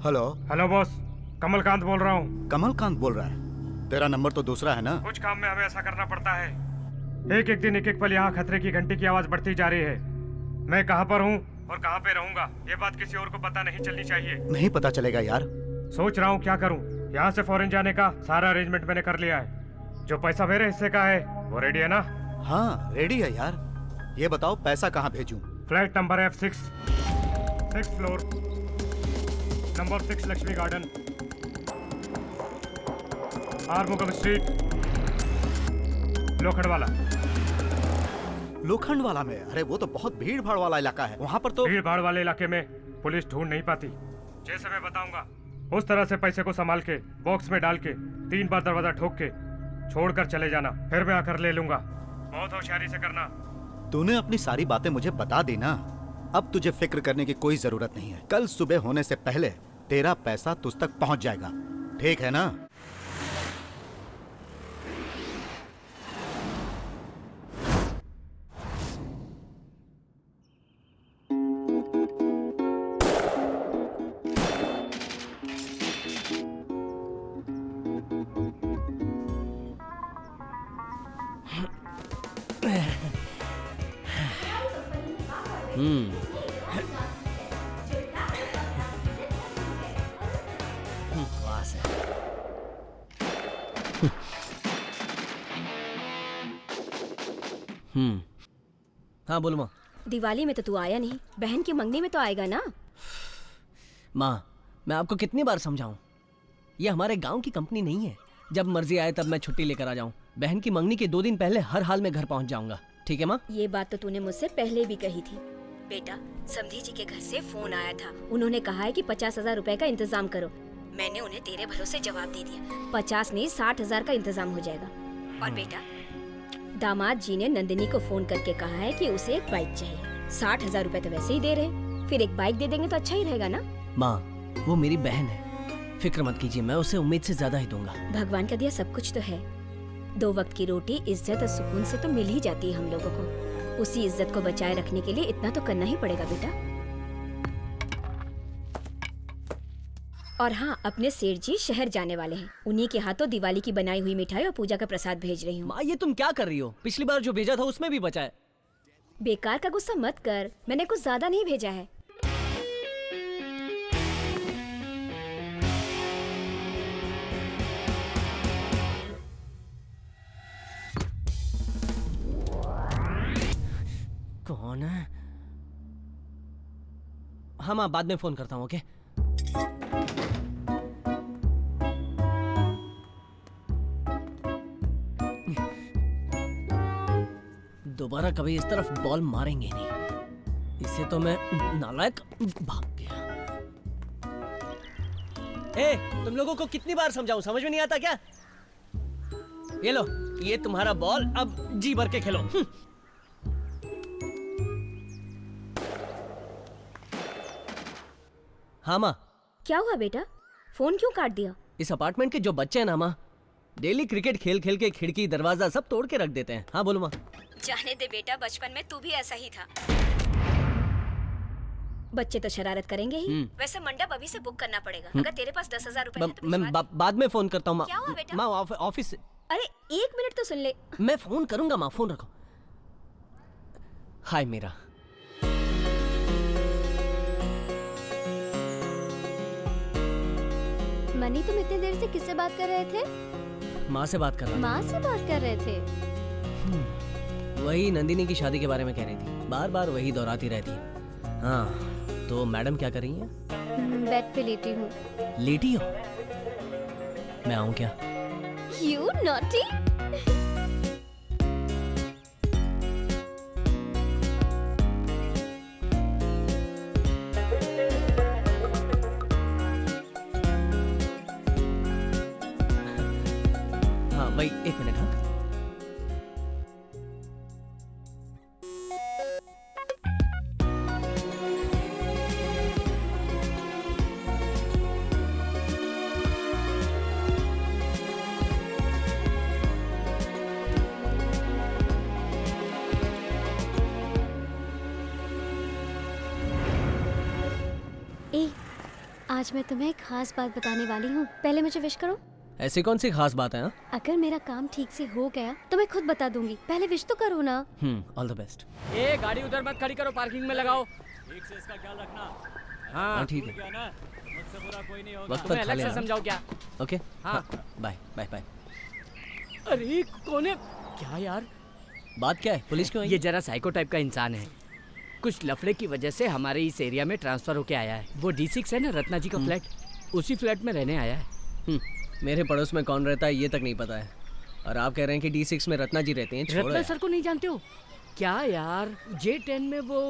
Hello. Hello boss, Kamalkant बोल रहा हूँ। कमलकांत बोल रहा है? तेरा नंबर तो दूसरा है ना? कुछ काम में हमें ऐसा करना पड़ता है। एक एक दिन एक एक पल यहाँ खतरे की घंटी की आवाज बढ़ती जा रही है। मैं कहाँ पर हूँ और कहाँ पे रहूंगा, ये बात किसी और को पता नहीं चलनी चाहिए। नहीं पता चलेगा यार। सोच रहा हूँ क्या करूँ। यहाँ से फॉरेन जाने का सारा अरेंजमेंट मैंने कर लिया है। जो पैसा मेरे हिस्से का है वो रेडी है ना? हाँ रेडी है यार। ये बताओ पैसा कहाँ भेजूं? Flat number F6, 6th floor, number 6 Lakshmi garden, Arumugam street, Lokhandwala. Lokhandwala में? अरे वो तो बहुत भीड़ भाड़ वाला इलाका है, वहाँ पर तो भीड़ भाड़ वाले इलाके में पुलिस ढूंढ नहीं पाती। जैसे मैं बताऊंगा उस तरह से पैसे को संभाल के बॉक्स में डाल के 3 बार दरवाजा ठोक के छोड़कर चले जाना, फिर मैं आकर ले लूंगा। बहुत होशियारी से करना। तूने अपनी सारी बातें मुझे बता दी ना। अब तुझे फिक्र करने की कोई जरूरत नहीं है। कल सुबह होने से पहले तेरा पैसा तुझ तक पहुंच जाएगा, ठीक है ना? बकवास है। हाँ बोलो माँ। दिवाली में तो तू आया नहीं, बहन की मंगनी में तो आएगा ना? माँ मैं आपको कितनी बार समझाऊं, ये हमारे गांव की कंपनी नहीं है। जब मर्जी आए तब मैं छुट्टी लेकर आ जाऊं। बहन की मंगनी के 2 दिन पहले हर हाल में घर पहुंच जाऊंगा, ठीक है माँ? ये बात तो तूने मुझसे पहले भी कही थी। बेटा, समधी जी के घर से फोन आया था। उन्होंने कहा है कि 50,000 रुपए का इंतजाम करो। मैंने उन्हें तेरे भरोसे जवाब दे दिया। 50 नहीं 60,000 का इंतजाम हो जाएगा। और बेटा, दामाद जी ने नंदिनी को फोन करके कहा है कि उसे एक बाइक चाहिए। 60,000 रुपए तो वैसे ही दे रहे, फिर एक बाइक दे देंगे तो अच्छा ही रहेगा ना? माँ वो मेरी बहन है, फिक्र मत कीजिए, मैं उसे उम्मीद से ज्यादा ही दूंगा। भगवान का दिया सब कुछ तो है। 2 वक्त की रोटी, इज्जत और सुकून से तो मिल ही जाती है हम लोगों को। उसी इज्जत को बचाए रखने के लिए इतना तो करना ही पड़ेगा बेटा। और हाँ, अपने सेठ जी शहर जाने वाले हैं। उन्हीं के हाथों दिवाली की बनाई हुई मिठाई और पूजा का प्रसाद भेज रही हूँ। माँ ये तुम क्या कर रही हो? पिछली बार जो भेजा था उसमें भी बचा है। बेकार का गुस्सा मत कर, मैंने कुछ ज्यादा नहीं भेजा है। कौन है? हाँ माँ बाद में फोन करता हूँ, ओके? दोबारा कभी इस तरफ बॉल मारेंगे नहीं, इससे तो मैं नालायक भाग गया। ए, तुम लोगों को कितनी बार समझाऊं, समझ में नहीं आता क्या? ये लो, ये तुम्हारा बॉल, अब जी भर के खेलो। हाँ माँ। क्या हुआ बेटा, फोन क्यों काट दिया? इस अपार्टमेंट के जो बच्चे हैं ना माँ, डेली क्रिकेट खेल खेल के खिड़की दरवाजा सब तोड़ के रख देते हैं। हाँ बोलो माँ। जाने दे बेटा, बचपन में तू भी ऐसा ही था। बच्चे तो शरारत करेंगे ही। वैसे मंडप अभी से बुक करना पड़ेगा। अगर तेरे पास 10,000 रुपए हैं तो मैं बाद में फोन करता हूँ माँ। क्या हुआ बेटा? माँ ऑफिस से। अरे 1 मिनट तो सुन ले। मैं फोन करूंगा माँ, फोन रखो। हाय मीरा। मनी, तुम इतनी देर से किससे बात कर रहे थे? माँ से बात कर रहा माँ से बात कर रहे थे? था। वही नंदिनी की शादी के बारे में कह रही थी, बार बार वही दोहराती रहती है। हाँ तो मैडम क्या कर रही हैं? बेड पे लेटी हूँ। लेटी हो? मैं आऊँ क्या? You naughty! हाँ वही, 1 मिनट। हाँ आज मैं तुम्हें एक खास बात बताने वाली हूँ। पहले मुझे विश करो। ऐसी कौन सी खास बात है? हाँ? अगर मेरा काम ठीक से हो गया तो मैं खुद बता दूंगी। पहले विश तो करो ना। All the best. ए गाड़ी उधर मत खड़ी करो, पार्किंग में लगाओ। ठीक से इसका ख्याल रखना। हाँ ठीक है। मुझसे बुरा कोई नहीं होगा। वक्त पर तुम्हें खा अलग से लेना। समझाओ क्या? ओके हाँ। Bye bye bye. अरे कौन है? क्या यार, बात क्या है? पुलिस क्यों आई? ये जरा साइको टाइप का इंसान है। कुछ लफड़े की वजह से हमारे इस एरिया में ट्रांसफर होके आया है। वो D6 है ना, रत्ना जी का फ्लैट, उसी फ्लैट में रहने आया है। मेरे पड़ोस में कौन रहता है ये तक नहीं पता है, और आप कह रहे हैं कि D6 में रत्ना जी रहते हैं। छोड़ो रत्ना यार। सर को नहीं जानते हो क्या यार? J10 में वो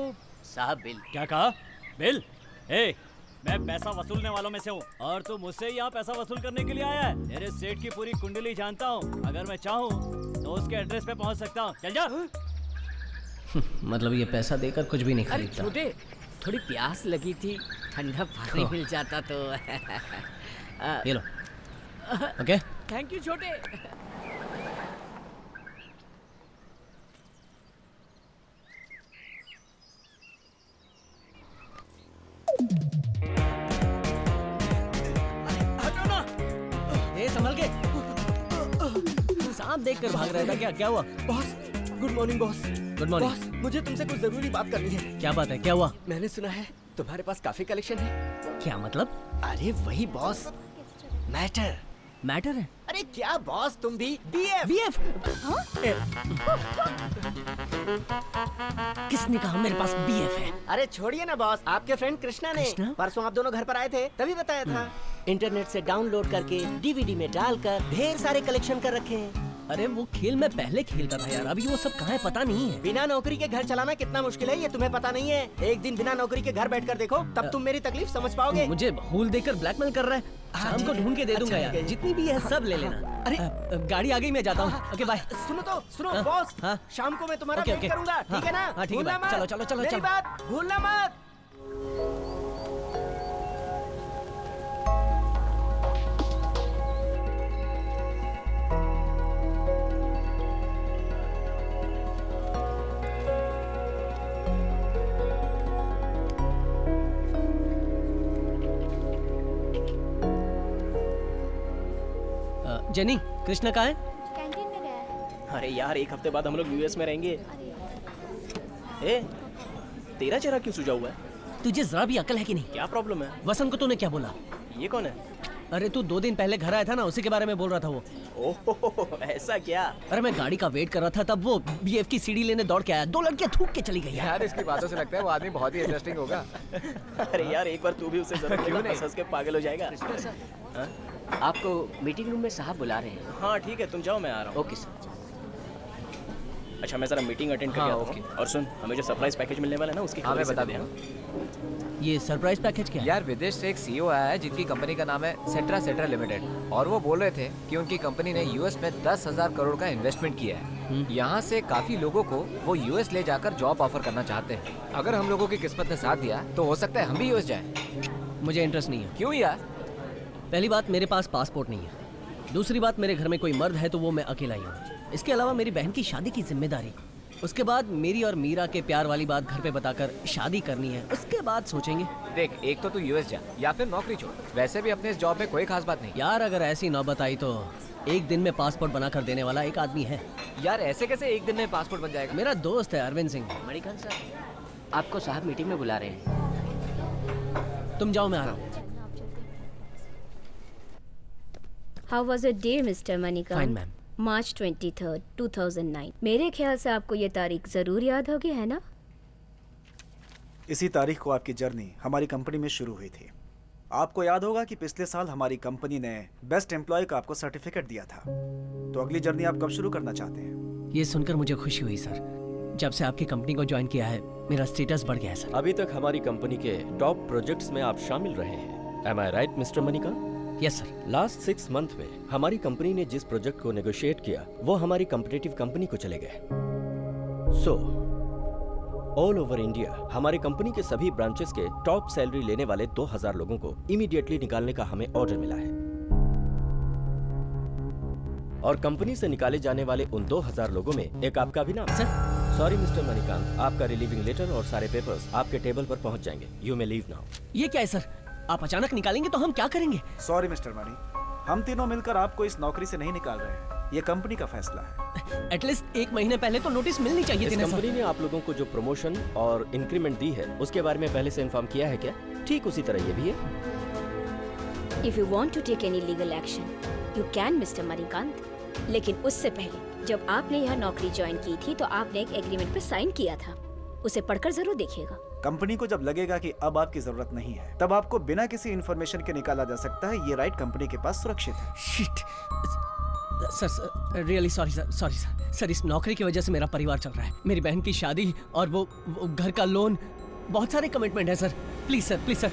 साहब बिल। क्या कहा? बिल? ए, मैं पैसा वसूलने वालों में से हूँ और तू मुझसे यहाँ पैसा वसूल करने के लिए आया है। तेरे सेठ की पूरी कुंडली जानता हूँ। अगर मैं चाहूँ तो उसके एड्रेस पे पहुँच सकता हूँ। चल जा। मतलब ये पैसा देकर कुछ भी नहीं अरे खरीदता। छोटे, थोड़ी प्यास लगी थी, ठंडा पानी मिल जाता तो। ये लो। ओके थैंक यू छोटे। हटो ना। ए संभल के। सांप देखकर भाग रहा था क्या? क्या हुआ? Boss, good morning boss. Good morning. Boss, मुझे तुमसे कुछ जरूरी बात करनी है। क्या बात है? क्या हुआ? मैंने सुना है तुम्हारे पास काफी कलेक्शन है। क्या मतलब? अरे वही बॉस, मैटर। मैटर है? अरे क्या बॉस, तुम भी BF। BF? किसने कहा मेरे पास BF है? अरे छोड़िए ना बॉस, आपके फ्रेंड कृष्णा ने कृष्णा? परसों आप दोनों घर पर आए थे तभी बताया था। इंटरनेट से डाउनलोड करके DVD में डालकर ढेर सारे कलेक्शन कर रखे हैं। अरे वो खेल मैं पहले खेलता था यार, अभी वो सब कहाँ है पता नहीं है। बिना नौकरी के घर चलाना कितना मुश्किल है ये तुम्हें पता नहीं है। एक दिन बिना नौकरी के घर बैठकर देखो, तब तुम मेरी तकलीफ समझ पाओगे। मुझे भूल देकर ब्लैकमेल कर रहा है। शाम को ढूंढ के दे दूंगा अच्छा, यार, ठीक है। जितनी भी है सब ले लेना। अरे गाड़ी आ गई, मैं जाता हूँ। Okay bye. सुनो हाँ, बॉस, हाँ। शाम को मैं तुम्हारा ओके, वेट ओके। करूंगा, हाँ, ठीक है ना? हाँ, ठीक है, भूलना बाय। मत। चलो, चलो, चलो, मेरी चलो। बात भूलना मत। जेनी, कृष्णा कहाँ है? कैंटीन में गया है। अरे यार, एक हफ्ते बाद हम लोग US में रहेंगे। ए, तेरा चेहरा क्यों सूजा हुआ है? तुझे जरा भी अकल है कि नहीं? क्या प्रॉब्लम है? वसंत को तूने क्या बोला? ये कौन है? अरे तू 2 दिन पहले घर आया था ना, उसी के बारे में बोल रहा था वो। ओह ऐसा क्या? अरे मैं गाड़ी का वेट कर रहा था, तब वो BF की सीढ़ी लेने दौड़ के आया। 2 लड़कियां थूक के चली गई यार। इसकी बातों से लगता है वो आदमी बहुत ही इंटरेस्टिंग होगा। अरे यार, एक बार तू भी उसे जरा क्यों नहीं हंस के पागल हो जाएगा। आपको मीटिंग रूम में साहब बुला रहे हैं। हाँ ठीक है, तुम जाओ, मैं आ रहा हूँ। Okay sir. अच्छा, मैं जरा मीटिंग अटेंड करके आता हूँ। और सुन, हमें जो सरप्राइज पैकेज मिलने वाला है ना, उसकी हाँ, मैं खबर बता दे दूँ। ये सरप्राइज पैकेज क्या है? यार विदेश से एक CEO आया है जिनकी कंपनी का नाम है सेट्रा लिमिटेड, और वो बोल रहे थे कि उनकी कंपनी ने US में 10,000 करोड़ का इन्वेस्टमेंट किया है। यहाँ से काफी लोगों को वो US ले जाकर जॉब ऑफर करना चाहते हैं। अगर हम लोगों की किस्मत ने साथ दिया तो हो सकता है हम भी US जाएं। मुझे इंटरेस्ट नहीं है। क्यों यार? पहली बात, मेरे पास पासपोर्ट नहीं है। दूसरी बात, मेरे घर में कोई मर्द है तो वो मैं अकेला ही हूँ। इसके अलावा मेरी बहन की शादी की जिम्मेदारी। उसके बाद मेरी और मीरा के प्यार वाली बात घर पे बताकर शादी करनी है, उसके बाद सोचेंगे। देख, एक तो तू US जा या फिर नौकरी छोड़। वैसे भी अपने इस जॉब में कोई खास बात नहीं। यार अगर ऐसी नौबत आई तो एक दिन में पासपोर्ट बनाकर देने वाला एक आदमी है। यार ऐसे कैसे एक दिन में पासपोर्ट बन जाएगा? मेरा दोस्त है अरविंद सिंह। मणिकांत सर, आपको साहब मीटिंग में बुला रहे हैं। तुम जाओ, मैं आ रहा हूँ। How was your day mister Manikant? Fine ma'am. March 23, 2009। मेरे ख्याल से आपको ये तारीख जरूर याद होगी, है ना? इसी तारीख को आपकी जर्नी हमारी कंपनी में शुरू हुई थी। आपको याद होगा कि पिछले साल हमारी कंपनी ने बेस्ट एम्प्लॉय का आपको सर्टिफिकेट दिया था। तो अगली जर्नी आप कब शुरू करना चाहते हैं? ये सुनकर मुझे खुशी हुई सर। जब से आपकी कंपनी को ज्वाइन किया है, मेरा स्टेटस बढ़ गया है सर। अभी तक हमारी कंपनी के टॉप प्रोजेक्ट्स में आप शामिल रहे हैं। Am I right, mister Manikant? Yes sir. Last 6 month में हमारी कंपनी ने जिस प्रोजेक्ट को नेगोशिएट किया वो हमारी कॉम्पिटिटिव कंपनी को चले गए। सो ऑल ओवर इंडिया हमारी कंपनी के सभी ब्रांचेस के टॉप सैलरी लेने वाले 2000 लोगों को इमीडिएटली निकालने का हमें ऑर्डर मिला है। और कंपनी से निकाले जाने वाले उन 2000 लोगों में एक आपका भी नाम। सर सॉरी मिस्टर मणिकांत, आपका रिलीविंग लेटर और सारे पेपर्स आपके टेबल पर पहुंच जाएंगे। You may leave now. ये क्या है सर? आप अचानक निकालेंगे तो हम क्या करेंगे? सॉरी मिस्टर मणि, हम तीनों मिलकर आपको इस नौकरी से नहीं निकाल रहे हैं। ये कंपनी का फैसला है। एटलीस्ट 1 महीने पहले तो नोटिस मिलनी चाहिए थी इस ना कंपनी सर। ने आप लोगों को जो प्रमोशन और इंक्रीमेंट दी है उसके बारे में पहले से इन्फॉर्म किया है क्या? ठीक उसी तरह ये भी है। If you want to take any legal action you can mister Manikant, लेकिन उससे पहले जब आपने यह नौकरी ज्वाइन की थी तो आपने एक एग्रीमेंट पर साइन किया था, उसे पढ़कर जरूर देखिएगा। कंपनी को जब लगेगा कि अब आपकी जरूरत नहीं है तब आपको बिना किसी इन्फॉर्मेशन के निकाला जा सकता है। ये राइट कंपनी के पास सुरक्षित है। Shit sir, really sorry sir. Sir, इस नौकरी की वजह से मेरा परिवार चल रहा है। मेरी बहन की शादी और वो घर का लोन, बहुत सारे कमिटमेंट है सर। Please sir.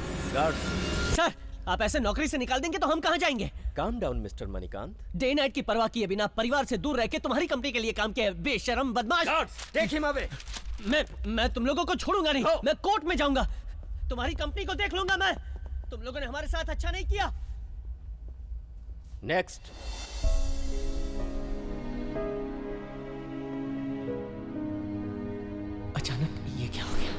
सर, आप ऐसे नौकरी से निकाल देंगे तो हम कहाँ जाएंगे? Calm down mister Manikant. Day night की परवाह किए बिना परिवार से दूर रह के तुम्हारी कंपनी के लिए काम किया है, बेशरम बदमाश। देख हिम अवे। मैं तुम लोगों को छोड़ूंगा नहीं। मैं कोर्ट में जाऊंगा, तुम्हारी कंपनी को देख लूंगा मैं। तुम लोगों ने हमारे साथ अच्छा नहीं किया। नेक्स्ट। अचानक ये क्या हो गया?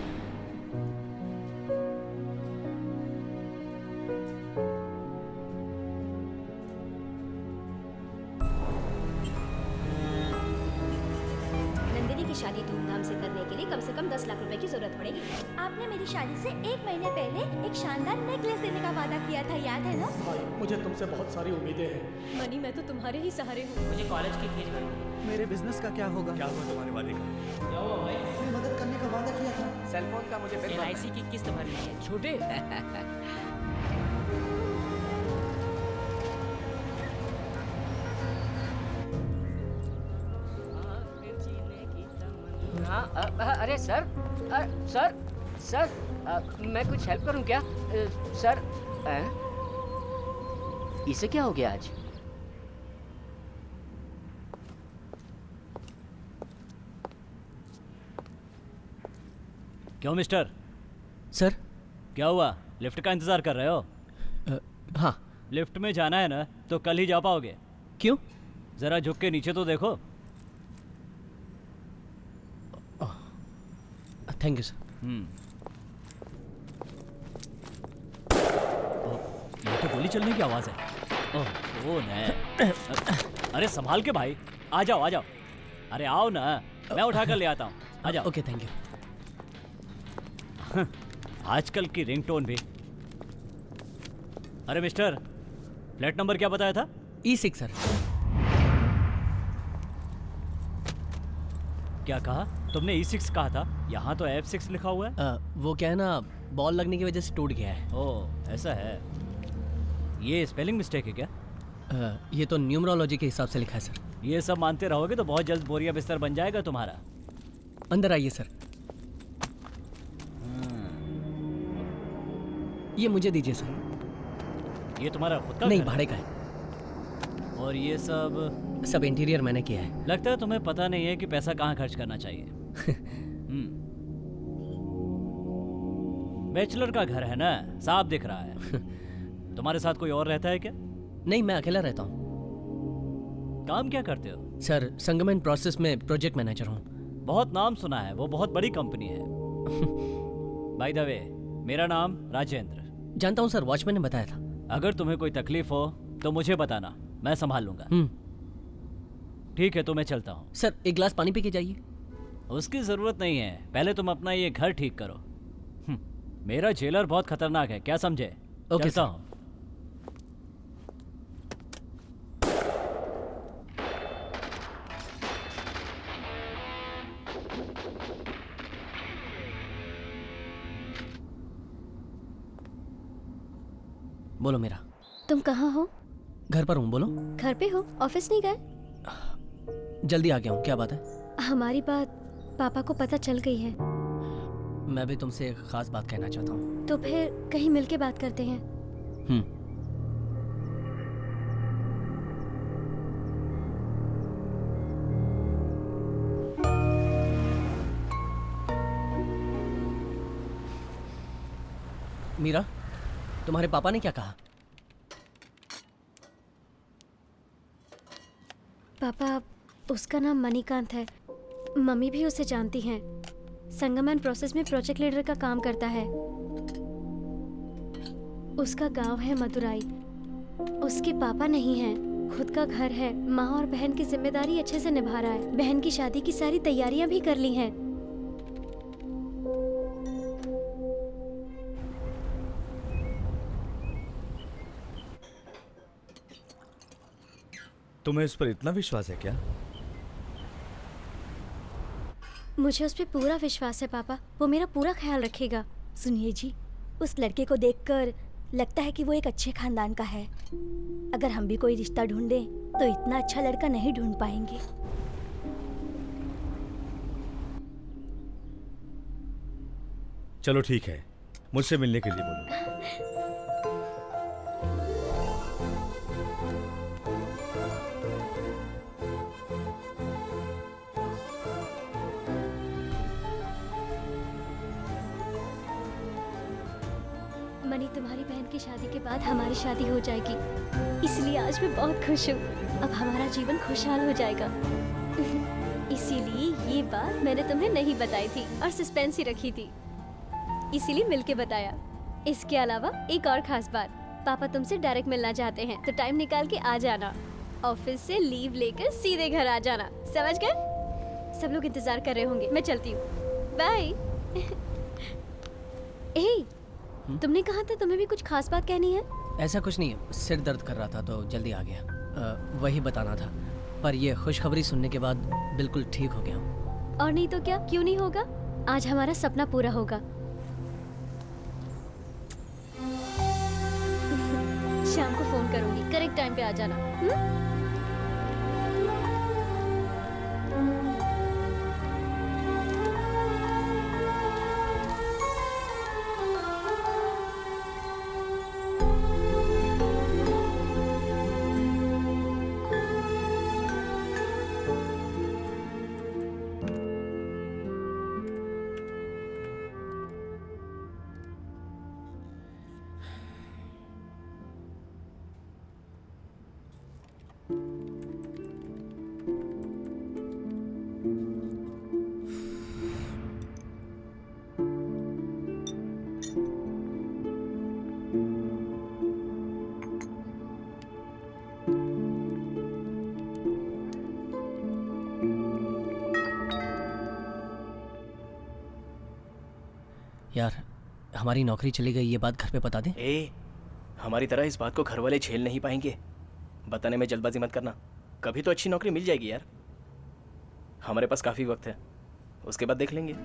नंदिनी की शादी धूमधाम से करने के लिए कम से कम 10 लाख रुपए की जरूरत पड़ेगी। आपने मेरी शादी से 1 महीने पहले एक शानदार नेकलेस देने का वादा किया था, याद है ना? मुझे तुमसे बहुत सारी उम्मीदें हैं। मनी, मैं तो तुम्हारे ही सहारे हूँ। मुझे कॉलेज की फीस भरनी। मेरे बिजनेस का क्या होगा? क्या हुआ तुम्हारे वादे का? क्या हुआ भाई? मदद करने का वादा किया था। सेलफोन का मुझे बिल भरना है। LIC की किस्त भरनी है छोटे। हाँ, अरे सर, सर, मैं कुछ हेल्प करूं क्या? सर, इसे क्या हो गया आज? क्यों मिस्टर? सर, क्या हुआ? लिफ्ट का इंतजार कर रहे हो? हाँ। लिफ्ट में जाना है ना तो कल ही जा पाओगे। क्यों? जरा झुक के नीचे तो देखो। Thank you sir. ये तो गोली चलने की आवाज है। ओह है। अरे संभाल के भाई, आ जाओ। अरे आओ ना, मैं उठा कर ले आता हूँ। आ जाओ। Okay, thank you. आजकल की रिंगटोन भी। अरे मिस्टर, फ्लैट नंबर क्या बताया था? E6 sir. क्या कहा तुमने? E6 कहा था? यहाँ तो F6 लिखा हुआ है। वो क्या है ना, बॉल लगने की वजह से टूट गया है। ओह, ऐसा है। ये स्पेलिंग मिस्टेक है क्या? ये तो न्यूमरोलॉजी के हिसाब से लिखा है सर। ये सब मानते रहोगे तो बहुत जल्द बोरिया बिस्तर बन जाएगा तुम्हारा। अंदर आइए सर। ये मुझे दीजिए सर। ये तुम्हारा खुद का? नहीं, भाड़े का है। और ये सब इंटीरियर मैंने किया है। लगता है तुम्हें पता नहीं है कि पैसा कहाँ खर्च करना चाहिए। बैचलर का घर है ना, साफ दिख रहा है। तुम्हारे साथ कोई और रहता है क्या? नहीं, मैं अकेला रहता हूँ। काम क्या करते हो? सर, संगमन प्रोसेस में प्रोजेक्ट मैनेजर हूँ। बहुत नाम सुना है, वो बहुत बड़ी कंपनी है। बाय द वे, मेरा नाम राजेंद्र। जानता हूँ सर, वॉचमैन ने बताया था। अगर तुम्हें कोई तकलीफ हो तो मुझे बताना, मैं संभाल लूंगा। ठीक है, तो मैं चलता हूँ। सर, एक गिलास पानी पी के जाइए। उसकी जरूरत नहीं है, पहले तुम अपना ये घर ठीक करो। मेरा जेलर बहुत खतरनाक है, क्या समझे? ओके चलता हूँ। बोलो मेरा। तुम कहाँ हो? घर पर हूँ। बोलो। घर पे हो? ऑफिस नहीं गए? जल्दी आ गया हूँ। क्या बात है? हमारी बात पापा को पता चल गई है। मैं भी तुमसे एक खास बात कहना चाहता हूँ। तो फिर कहीं मिलके बात करते हैं। मीरा, तुम्हारे पापा ने क्या कहा? पापा, उसका नाम मणिकांत है। मम्मी भी उसे जानती हैं। संगमन प्रोसेस में प्रोजेक्ट लीडर का काम करता है। उसका गांव है मदुराई। उसके पापा नहीं हैं, खुद का घर है। माँ और बहन की जिम्मेदारी अच्छे से निभा रहा है। बहन की शादी की सारी तैयारियां भी कर ली हैं। तुम्हें इस पर इतना विश्वास है क्या? मुझे उस पर पूरा विश्वास है पापा। वो मेरा पूरा ख्याल रखेगा। सुनिए जी, उस लड़के को देखकर लगता है कि वो एक अच्छे खानदान का है। अगर हम भी कोई रिश्ता ढूंढें तो इतना अच्छा लड़का नहीं ढूंढ पाएंगे। चलो ठीक है, मुझसे मिलने के लिए बोलो। मनी, तुम्हारी बहन की शादी के बाद हमारी शादी हो जाएगी, इसलिए आज मैं बहुत खुश हूँ। अब हमारा जीवन खुशहाल हो जाएगा। इसीलिए ये बात मैंने तुम्हें नहीं बताई थी और सस्पेंस ही रखी थी, इसीलिए मिलके बताया। इसके अलावा एक और खास बात, पापा तुमसे डायरेक्ट मिलना चाहते हैं, तो टाइम निकाल के आ जाना। ऑफिस से लीव लेकर सीधे घर आ जाना, समझ गए? सब लोग इंतजार कर रहे होंगे, मैं चलती हूँ। बाय। तुमने कहा था तुम्हें भी कुछ खास बात कहनी है? ऐसा कुछ नहीं है, सिर दर्द कर रहा था तो जल्दी आ गया। वही बताना था, पर ये खुशखबरी सुनने के बाद बिल्कुल ठीक हो गया हूँ। और नहीं तो क्या, क्यों नहीं होगा? आज हमारा सपना पूरा होगा। शाम को फोन करूंगी, करेक्ट टाइम पे आ जाना। यार, हमारी नौकरी चली गई, ये बात घर पे बता दे। हमारी तरह इस बात को घर वाले झेल नहीं पाएंगे। बताने में जल्दबाजी मत करना, कभी तो अच्छी नौकरी मिल जाएगी यार। हमारे पास काफी वक्त है, उसके बाद देख लेंगे।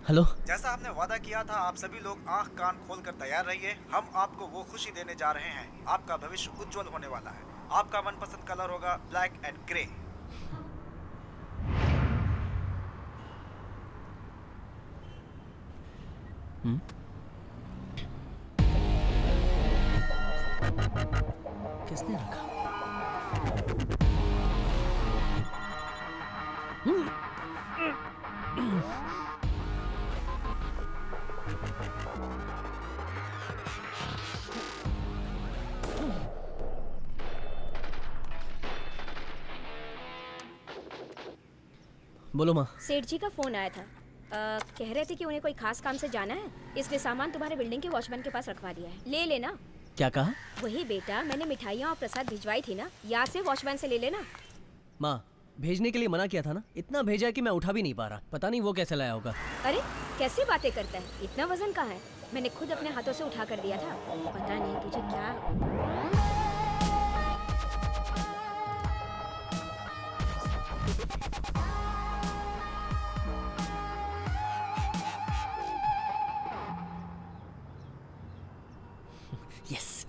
हेलो। जैसा आपने वादा किया था, आप सभी लोग आंख कान खोलकर तैयार रहिए। हम आपको वो खुशी देने जा रहे हैं। आपका भविष्य उज्जवल होने वाला है। आपका मनपसंद कलर होगा ब्लैक एंड ग्रे। किसने रखा? बोलो माँ। सेठ जी का फोन आया था। कह रहे थे कि उन्हें कोई खास काम से जाना है, इसलिए सामान तुम्हारे बिल्डिंग के वॉचमैन के पास रखवा दिया है, ले लेना। क्या कहा? वही बेटा, मैंने मिठाइयाँ और प्रसाद भिजवाई थी ना, यहाँ से वॉचमैन से ले लेना। माँ, भेजने के लिए मना किया था ना, इतना भेजा कि मैं उठा भी नहीं पा रहा। पता नहीं वो कैसे लाया होगा। अरे कैसी बातें करता है, इतना वजन कहाँ है? मैंने खुद अपने हाथों से उठा कर दिया था। पता नहीं तुझे क्या। यस।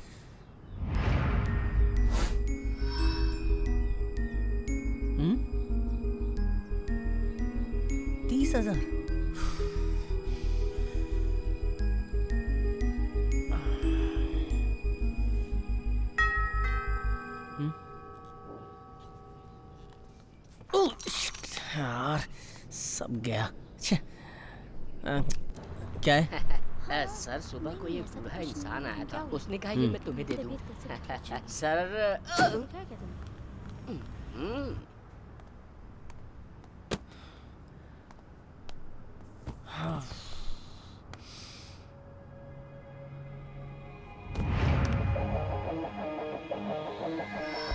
30,000। यार सब गया। क्या है? सर सुबह को एक बूढ़ा इंसान आया था, उसने कहा ये मैं तुम्हें दे दूं। सर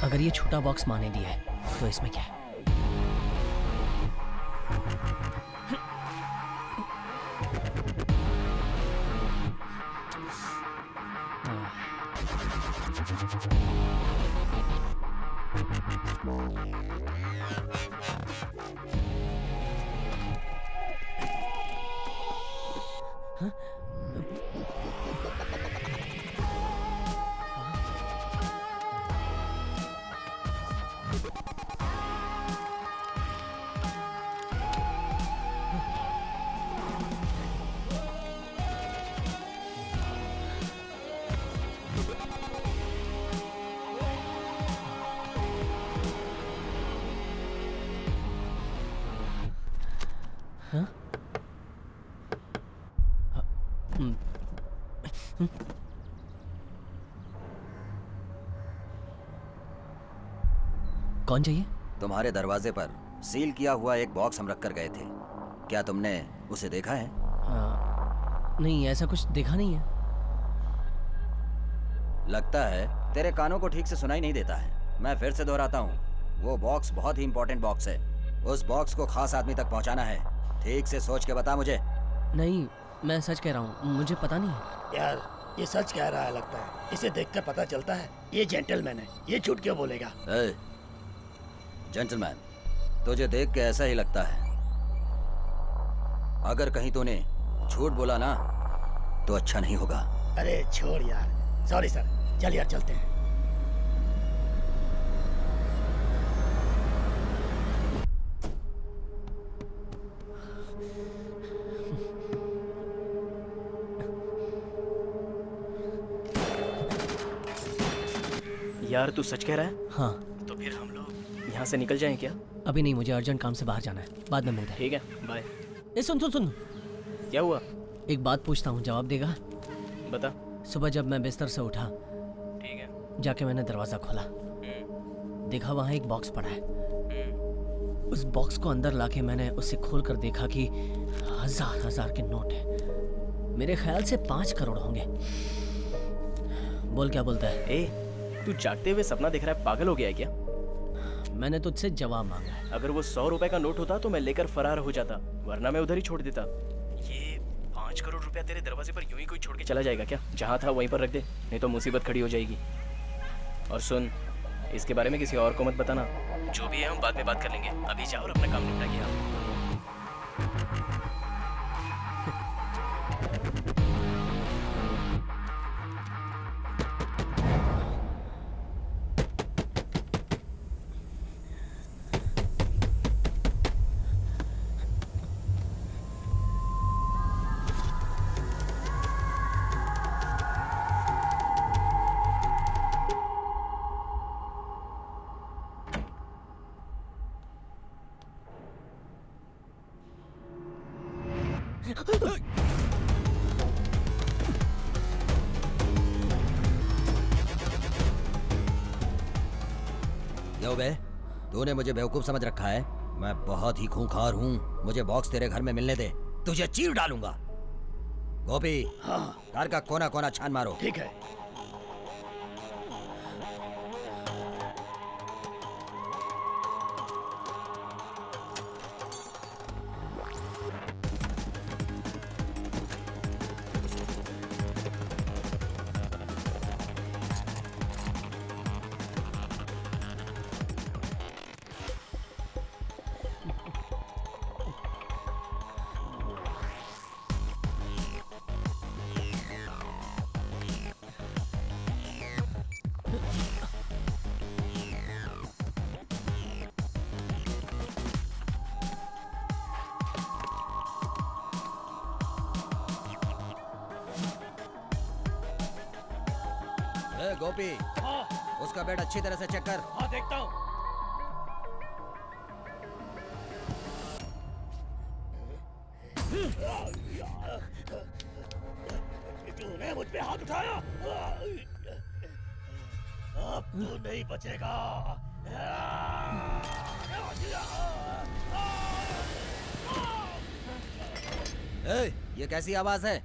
अगर ये छोटा बॉक्स माने दिया है तो इसमें क्या है? कौन चाहिए? तुम्हारे दरवाजे पर सील किया हुआ एक बॉक्स हम रख कर गए थे, क्या तुमने उसे देखा है? नहीं, ऐसा कुछ देखा नहीं है। लगता है तेरे कानों को ठीक से सुनाई नहीं देता है। मैं फिर से दोहराता हूँ, वो बॉक्स बहुत ही इंपॉर्टेंट बॉक्स है। उस बॉक्स को खास आदमी तक पहुँचाना है। ठीक से सोच के बता मुझे। नहीं, मैं सच कह रहा हूँ, मुझे पता नहीं है। यार ये सच कह रहा है लगता है, इसे देखकर पता चलता है ये जेंटलमैन है, ये झूठ क्यों बोलेगा? जेंटलमैन, तुझे देख के ऐसा ही लगता है। अगर कहीं तूने झूठ बोला ना तो अच्छा नहीं होगा। अरे छोड़ यार, सॉरी सर, चल यार चलते हैं। यार तू सच कह रहा है? हाँ। तो फिर हम लोग यहाँ से निकल जाएं क्या? अभी नहीं, मुझे अर्जेंट काम से बाहर जाना है, बाद में मिलते हैं। ठीक है, बाय। ए सुन सुन सुन। क्या हुआ? एक बात पूछता हूँ, जवाब देगा? बता। सुबह जब मैं बिस्तर से उठा, ठीक है, जाके मैंने दरवाजा खोला, देखा वहाँ एक बॉक्स पड़ा है। उस बॉक्स को अंदर लाके मैंने उसे खोल कर देखा कि हजार के नोट है। मेरे ख्याल से 5 करोड़ होंगे। बोल क्या बोलता है? तू जागते हुए सपना देख रहा है, पागल हो गया है क्या? मैंने तुझसे जवाब मांगा है। अगर वो 100 रुपए का नोट होता तो मैं लेकर फरार हो जाता, वरना मैं उधर ही छोड़ देता। ये 5 करोड़ रुपया तेरे दरवाजे पर यूं ही कोई छोड़ के चला जाएगा क्या? जहाँ था वहीं पर रख दे, नहीं तो मुसीबत खड़ी हो जाएगी। और सुन, इसके बारे में किसी और को मत बताना। जो भी है हम बाद में बात कर लेंगे, अभी जाओ और अपना काम निपटा के आओ। क्यों बे, तूने मुझे बेवकूफ समझ रखा है? मैं बहुत ही खूंखार हूँ। मुझे बॉक्स तेरे घर में मिलने दे, तुझे चीर डालूंगा। गोपी, हाँ, घर का कोना कोना छान मारो। ठीक है। गोपी, उसका बेड अच्छी तरह से चेक कर। हाँ देखता हूँ। तूने मुझ पे हाथ उठाया, अब तू नहीं बचेगा। ए, ये कैसी आवाज है?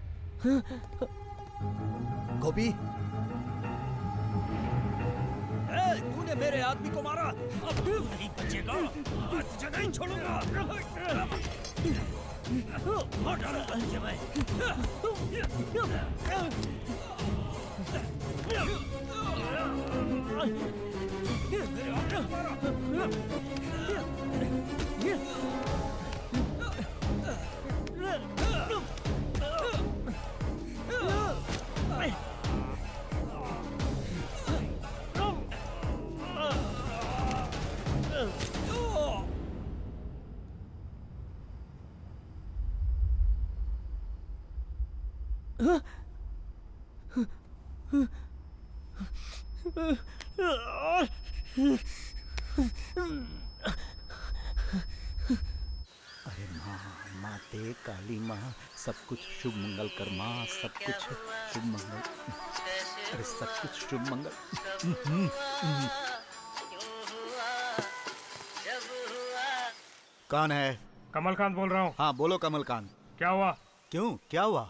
गोपी, तूने मेरे आदमी को मारा, अब तू नहीं बचेगा। आज तुझे नहीं छोड़ूंगा। मार डालूंगा तुझे मैं। मेरे आदमी को मारा। अरे माँ, माते काली माँ, सब कुछ शुभ मंगल कर माँ, सब कुछ शुभ मंगल। अरे सब कुछ शुभ मंगल। कौन है? कमलकांत बोल रहा हूँ। हाँ बोलो कमलकांत। क्या हुआ? क्यों, क्या हुआ?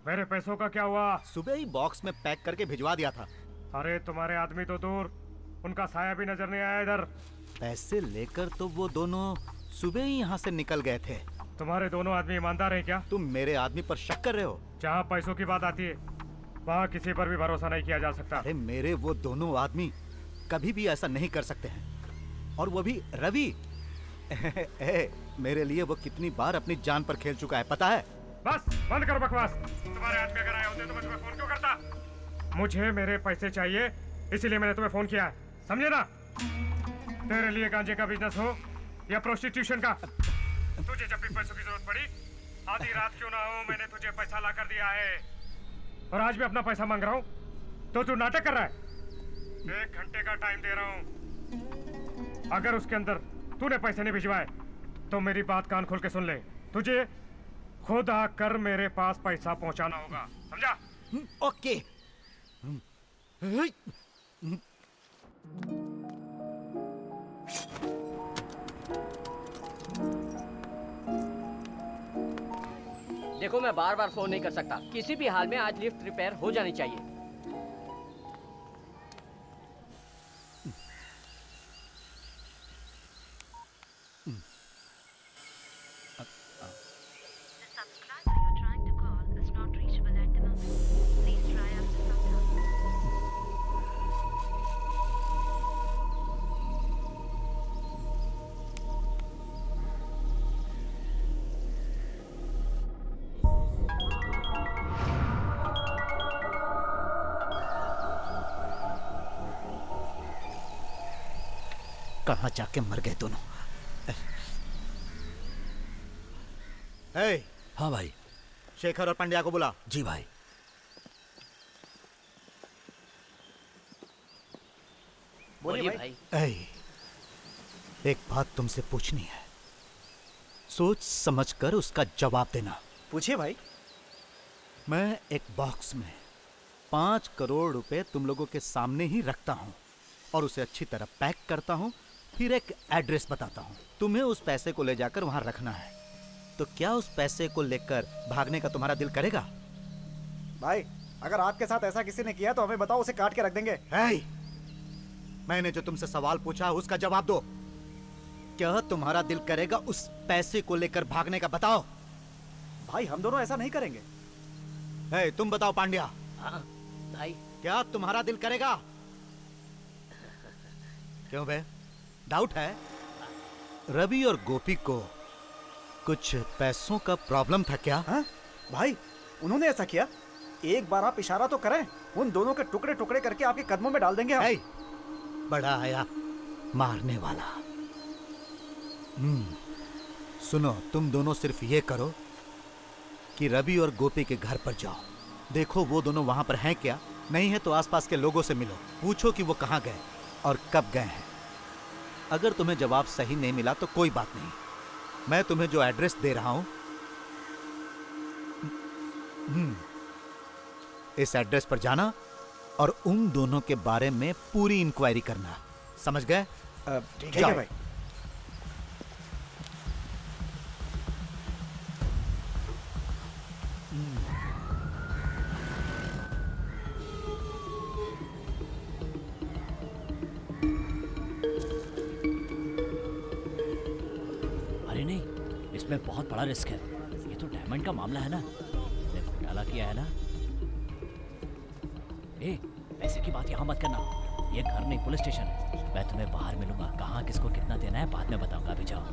मेरे पैसों का क्या हुआ? सुबह ही बॉक्स में पैक करके भिजवा दिया था। अरे तुम्हारे आदमी तो दूर, उनका साया भी नजर नहीं आया इधर। पैसे लेकर तो वो दोनों सुबह ही यहाँ से निकल गए थे। तुम्हारे दोनों आदमी ईमानदार हैं क्या? तुम मेरे आदमी पर शक कर रहे हो? जहाँ पैसों की बात आती है वहाँ किसी पर भी भरोसा नहीं किया जा सकता। अरे मेरे वो दोनों आदमी कभी भी ऐसा नहीं कर सकते हैं, और वो भी रवि। मेरे लिए वो कितनी बार अपनी जान पर खेल चुका है, पता है? बस बंद करो बकवास। तुम्हारे आदमी अगर आए होते तो मैं तुम्हें फोन क्यों करता? मुझे मेरे पैसे चाहिए, इसीलिए मैंने तुम्हें फोन किया है, समझे ना? तेरे लिए गांजे का बिजनेस हो या प्रोस्टिट्यूशन का, तुझे जब भी पैसों की जरूरत पड़ी, आधी रात क्यों ना हो, मैंने तुझे पैसा ला कर दिया है। और आज भी अपना पैसा मांग रहा हूँ तो तू नाटक कर रहा है। 1 घंटे का टाइम दे रहा हूँ, अगर उसके अंदर तूने पैसे नहीं भिजवाए तो मेरी बात कान खोल के सुन ले, तुझे खुद आकर मेरे पास पैसा पहुंचाना होगा, समझा? ओके। देखो मैं बार बार फोन नहीं कर सकता, किसी भी हाल में आज लिफ्ट रिपेयर हो जानी चाहिए। कहाँ जाके मर गए दोनों? हाँ भाई। शेखर और पंड्या को बुला। जी भाई। बोलिए भाई। एक बात तुमसे पूछनी है, सोच समझकर उसका जवाब देना। पूछिए भाई। मैं एक बॉक्स में 5 करोड़ रुपए तुम लोगों के सामने ही रखता हूँ और उसे अच्छी तरह पैक करता हूँ, फिर एक एड्रेस बताता हूँ। तुम्हें उस पैसे को ले जाकर वहां रखना है। तो क्या उस पैसे को लेकर भागने का तुम्हारा दिल करेगा? भाई अगर आपके साथ ऐसा किसी ने किया तो हमें बताओ, उसे काट के रख देंगे। मैंने जो तुमसे सवाल पूछा उसका जवाब दो। क्या तुम्हारा दिल करेगा उस पैसे को लेकर भागने का? बताओ। भाई हम दोनों ऐसा नहीं करेंगे। तुम बताओ पांड्या। हाँ भाई। क्या तुम्हारा दिल करेगा? क्यों बे, डाउट है? रवि और गोपी को कुछ पैसों का प्रॉब्लम था क्या? हाँ? भाई उन्होंने ऐसा किया? एक बार आप इशारा तो करें, उन दोनों के टुकड़े टुकड़े करके आपके कदमों में डाल देंगे हम। बड़ा आया मारने वाला। सुनो, तुम दोनों सिर्फ ये करो कि रवि और गोपी के घर पर जाओ, देखो वो दोनों वहां पर हैं क्या, नहीं है तो आसपास के लोगों से मिलो, पूछो कि वो कहाँ गए और कब गए हैं। अगर तुम्हें जवाब सही नहीं मिला तो कोई बात नहीं, मैं तुम्हें जो एड्रेस दे रहा हूं इस एड्रेस पर जाना और उन दोनों के बारे में पूरी इंक्वायरी करना। समझ गए? ठीक है भाई। अरे नहीं, इसमें बहुत बड़ा रिस्क है। ये तो डायमंड का मामला है ना, ने घोटाला किया है ना। ए, पैसे की बात यहाँ मत करना, ये घर नहीं पुलिस स्टेशन है। मैं तुम्हें बाहर मिलूंगा, कहाँ किसको कितना देना है बाद में बताऊंगा, अभी जाओ।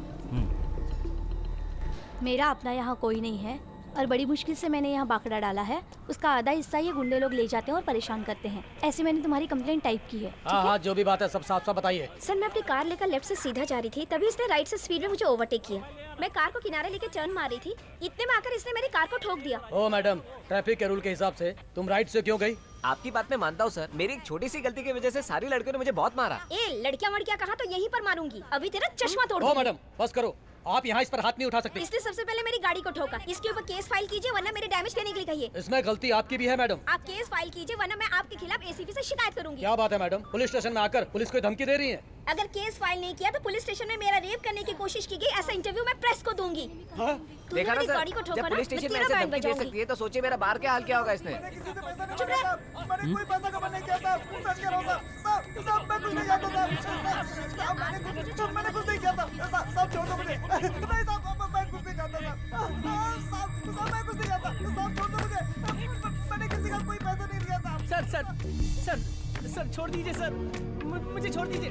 मेरा अपना यहाँ कोई नहीं है और बड़ी मुश्किल से मैंने यहाँ बाकड़ा डाला है। उसका आधा हिस्सा ये गुंडे लोग ले जाते हैं और परेशान करते हैं। ऐसे मैंने तुम्हारी कंप्लेंट टाइप की है। हाँ हाँ, जो भी बात है सब साफ साफ बताइए। सर, मैं अपनी कार लेकर लेफ्ट से सीधा जा रही थी, तभी इसने राइट से स्पीड में मुझे ओवरटेक किया। मैं कार को किनारे लेके टर्न मार रही थी, इतने में आकर इसने मेरी कार को ठोक दिया। ओ मैडम, ट्रैफिक के रूल के हिसाब से तुम राइट से क्यों गई? आपकी बात मैं मानता हूँ सर, मेरी एक छोटी सी गलती की वजह से सारी लड़कियों ने मुझे बहुत मारा। ए, लड़कियां वड़कियां कहा तो यहीं पर मारूंगी, अभी तेरा चश्मा तोड़ ओ दूंगी। मैडम बस करो, आप यहाँ इस पर हाथ नहीं उठा सकते। इसने सबसे पहले मेरी गाड़ी को ठोका, इसके ऊपर केस फाइल कीजिए वरना मेरे डैमेज देने के लिए कहिए। इसमें गलती आपकी भी है मैडम। आप केस फाइल कीजिए वरना मैं आपके खिलाफ एसीपी से शिकायत करूंगी। क्या बात है मैडम, पुलिस स्टेशन में आकर पुलिस को धमकी दे रही है? अगर केस फाइल नहीं किया तो पुलिस स्टेशन में मेरा रेप करने की कोशिश की गई, ऐसा इंटरव्यू मैं प्रेस को दूंगी। देखा ना मेरी सर, गाड़ी को ठोका जब ना, पुलिस स्टेशन में मैं ऐसे तेरा धमकी दे बैंड सकती है तो सोचिए मेरा बाहर क्या हाल क्या होगा इसने। चुप रह। कोई पैसा कमा नहीं किया साहब, सच कह रहा हूं साहब। साहब मैं कुछ नहीं जानता साहब, मैंने कुछ नहीं किया था साहब, छोड़ दो मुझे। नहीं साहब, मैं कुछ नहीं जानता साहब, मैं कुछ नहीं जानता साहब, छोड़ दो मुझे। मैंने किसी का कोई पैसा नहीं लिया साहब। सर छोड़ दीजिए सर, मुझे छोड़ दीजिए,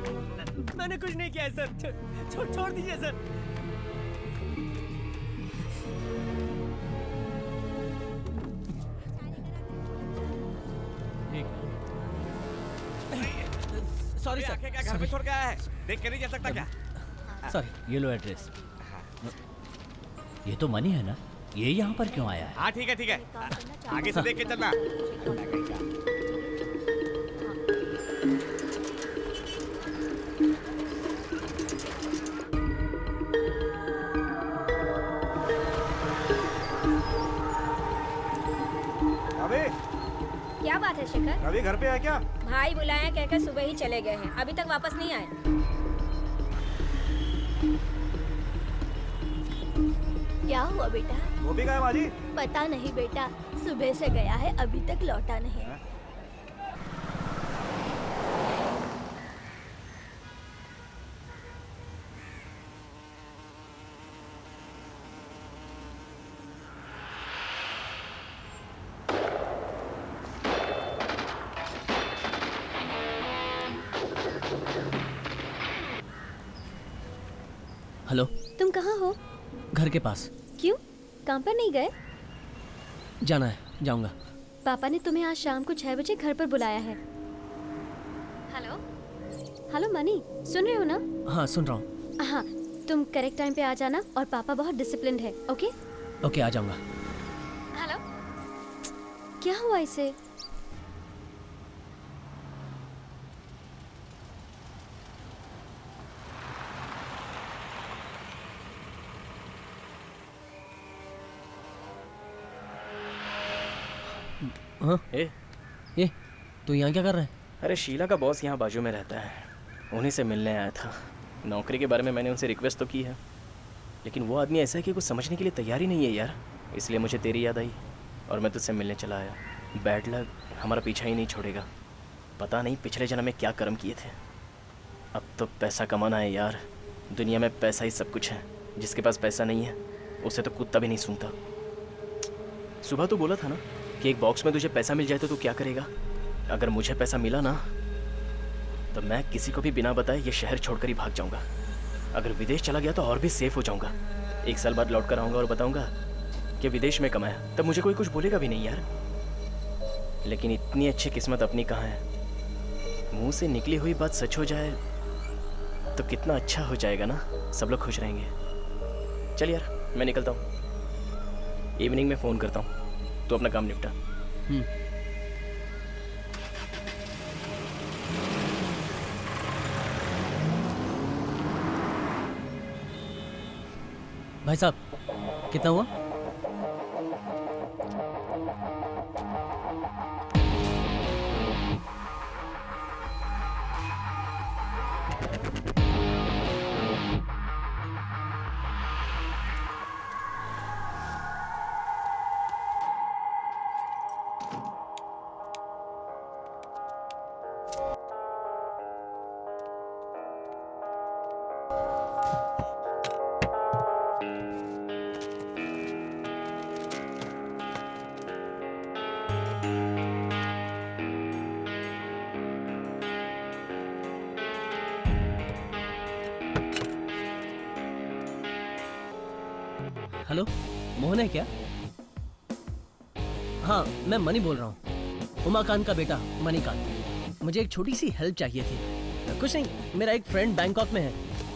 मैंने कुछ नहीं किया है सर, छोड़ दीजिए सर। सॉरी सर, क्या घर पे छोड़ के आया है? देख के नहीं जा सकता क्या? सॉरी, ये लो एड्रेस। ये तो मनी है ना, ये यहाँ पर क्यों आया है? हाँ ठीक है, आगे से देख के चलना। अबे क्या बात है शेखर? रवि घर पे है क्या? भाई बुलाया कहकर सुबह ही चले गए हैं, अभी तक वापस नहीं आए। क्या हुआ बेटा? वो भी गया बाजी? पता नहीं बेटा, सुबह से गया है अभी तक लौटा नहीं। हेलो, तुम कहाँ हो? घर के पास। क्यों, काम पर नहीं गए? जाना है, जाऊंगा। पापा ने तुम्हें आज शाम को 6 बजे घर पर बुलाया है। हेलो मनी, सुन रहे हो ना? हाँ सुन रहा हूँ। हाँ, तुम करेक्ट टाइम पे आ जाना और पापा बहुत डिसिप्लिन्ड है। ओके ओके, आ जाऊंगा। हेलो, क्या हुआ इसे? हाँ? ये तू यहाँ क्या कर रहा है? अरे शीला का बॉस यहाँ बाजू में रहता है, उन्हीं से मिलने आया था। नौकरी के बारे में मैंने उनसे रिक्वेस्ट तो की है, लेकिन वो आदमी ऐसा है कि कुछ समझने के लिए तैयार ही नहीं है यार। इसलिए मुझे तेरी याद आई और मैं तुझसे मिलने चला आया। बैड लक हमारा पीछा ही नहीं छोड़ेगा। पता नहीं पिछले जन्म में क्या कर्म किए थे। अब तो पैसा कमाना है यार, दुनिया में पैसा ही सब कुछ है। जिसके पास पैसा नहीं है उसे तो कुत्ता भी नहीं सूंघता। सुबह तो बोला था ना कि एक बॉक्स में तुझे पैसा मिल जाए तो तू क्या करेगा? अगर मुझे पैसा मिला ना तो मैं किसी को भी बिना बताए ये शहर छोड़कर ही भाग जाऊंगा। अगर विदेश चला गया तो और भी सेफ हो जाऊंगा। 1 साल बाद लौट कर आऊँगा और बताऊंगा कि विदेश में कमाया, तब मुझे कोई कुछ बोलेगा भी नहीं यार। लेकिन इतनी अच्छी किस्मत अपनी कहाँ है? मुंह से निकली हुई बात सच हो जाए तो कितना अच्छा हो जाएगा ना, सब लोग खुश रहेंगे। चल यार मैं निकलता हूँ, इवनिंग में फ़ोन करता हूँ, तो अपना काम निपटा। भाई साहब, कितना हुआ? हेलो, मोहन है क्या? हाँ, मैं मनी बोल रहा हूँ, उमाकांत का बेटा मणिकांत। मुझे एक छोटी सी हेल्प चाहिए थी। कुछ नहीं, मेरा एक फ्रेंड बैंकॉक में है,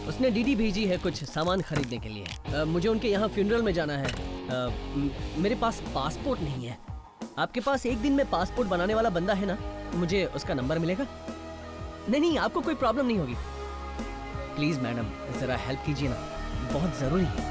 उसने डीडी भेजी है कुछ सामान खरीदने के लिए। मुझे उनके यहाँ फ्यूनरल में जाना है। मेरे पास पासपोर्ट नहीं है। आपके पास एक दिन में पासपोर्ट बनाने वाला बंदा है ना? मुझे उसका नंबर मिलेगा? नहीं, आपको कोई प्रॉब्लम नहीं होगी। प्लीज मैडम, जरा हेल्प कीजिए ना, बहुत जरूरी है।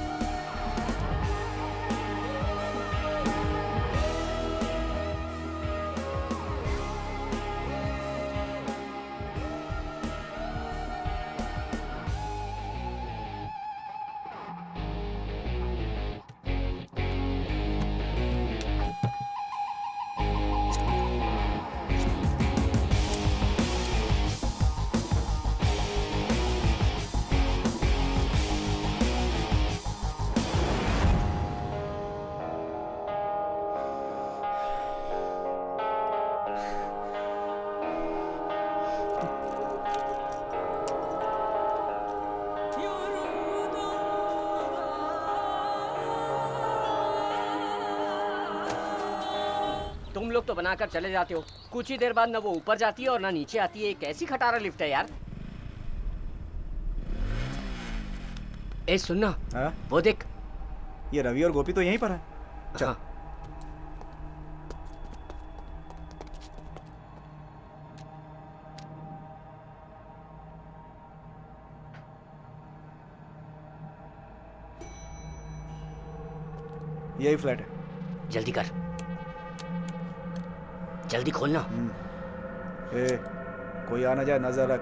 तुम लोग तो बनाकर चले जाते हो, कुछ ही देर बाद ना वो ऊपर जाती है और ना नीचे आती है। कैसी खटारा लिफ्ट है यार। ए सुनना, वो देख, ये रवि और गोपी तो यहीं पर है। चल। हाँ। यही फ्लैट है। जल्दी कर, जल्दी खोलना। ए, कोई आ ना जाए, नजर रख।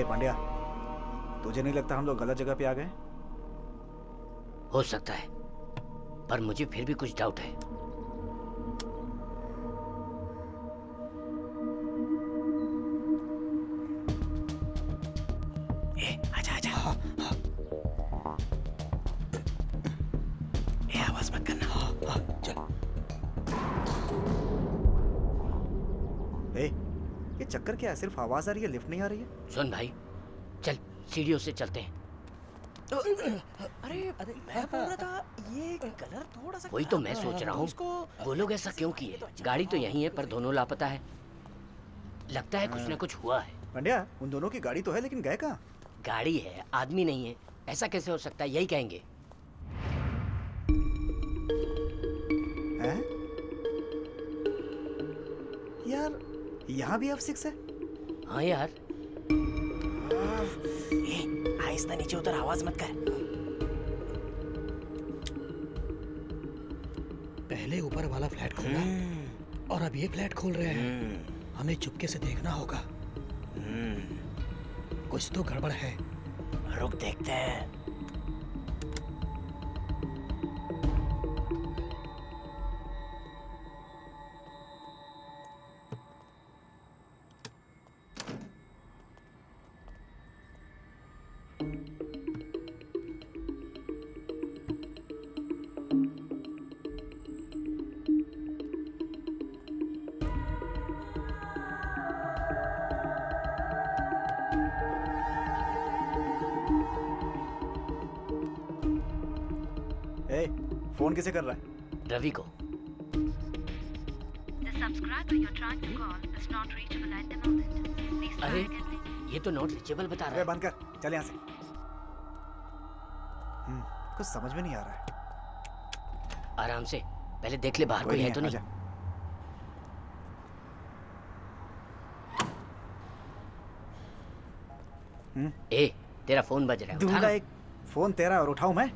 पांड्या, तुझे नहीं लगता हम लोग गलत जगह पे आ गए? हो सकता है, पर मुझे फिर भी कुछ डाउट है। आजा आजा। आवाज मत करना। चल। ये चक्कर क्या है? सिर्फ आवाज आ रही है, लिफ्ट नहीं आ रही है। सुन भाई, चल सीढ़ियों से चलते हैं। अरे मैं बोल रहा था, ये कलर थोड़ा सा। वही तो मैं सोच रहा हूँ, वो लोग ऐसा क्यों किए? गाड़ी तो यहीं है पर दोनों लापता है। लगता है कुछ न कुछ हुआ है। पांड्या, उन दोनों की गाड़ी तो है, लेकिन गए कहाँ? गाड़ी है, आदमी नहीं है। ऐसा कैसे हो सकता है? यही कहेंगे। हैं? यार, यहाँ भी F6 है? हाँ यार। आहिस्ता नीचे उतर, आवाज मत कर। पहले ऊपर वाला फ्लैट खोला और अब ये फ्लैट खोल रहे हैं। हमें चुपके से देखना होगा। कुछ तो गड़बड़ है। रुक, देखते हैं। फोन किसे कर रहा है? रवि को। अरे ये तो नॉट रीचेबल बता रहा है। बंद कर, चल यहाँ से। कुछ समझ में नहीं आ रहा है। आराम से, पहले देख ले बाहर कोई है तो नहीं। ए, तेरा फोन बज रहा है, दूंगा एक फोन तेरा और उठाऊं मैं?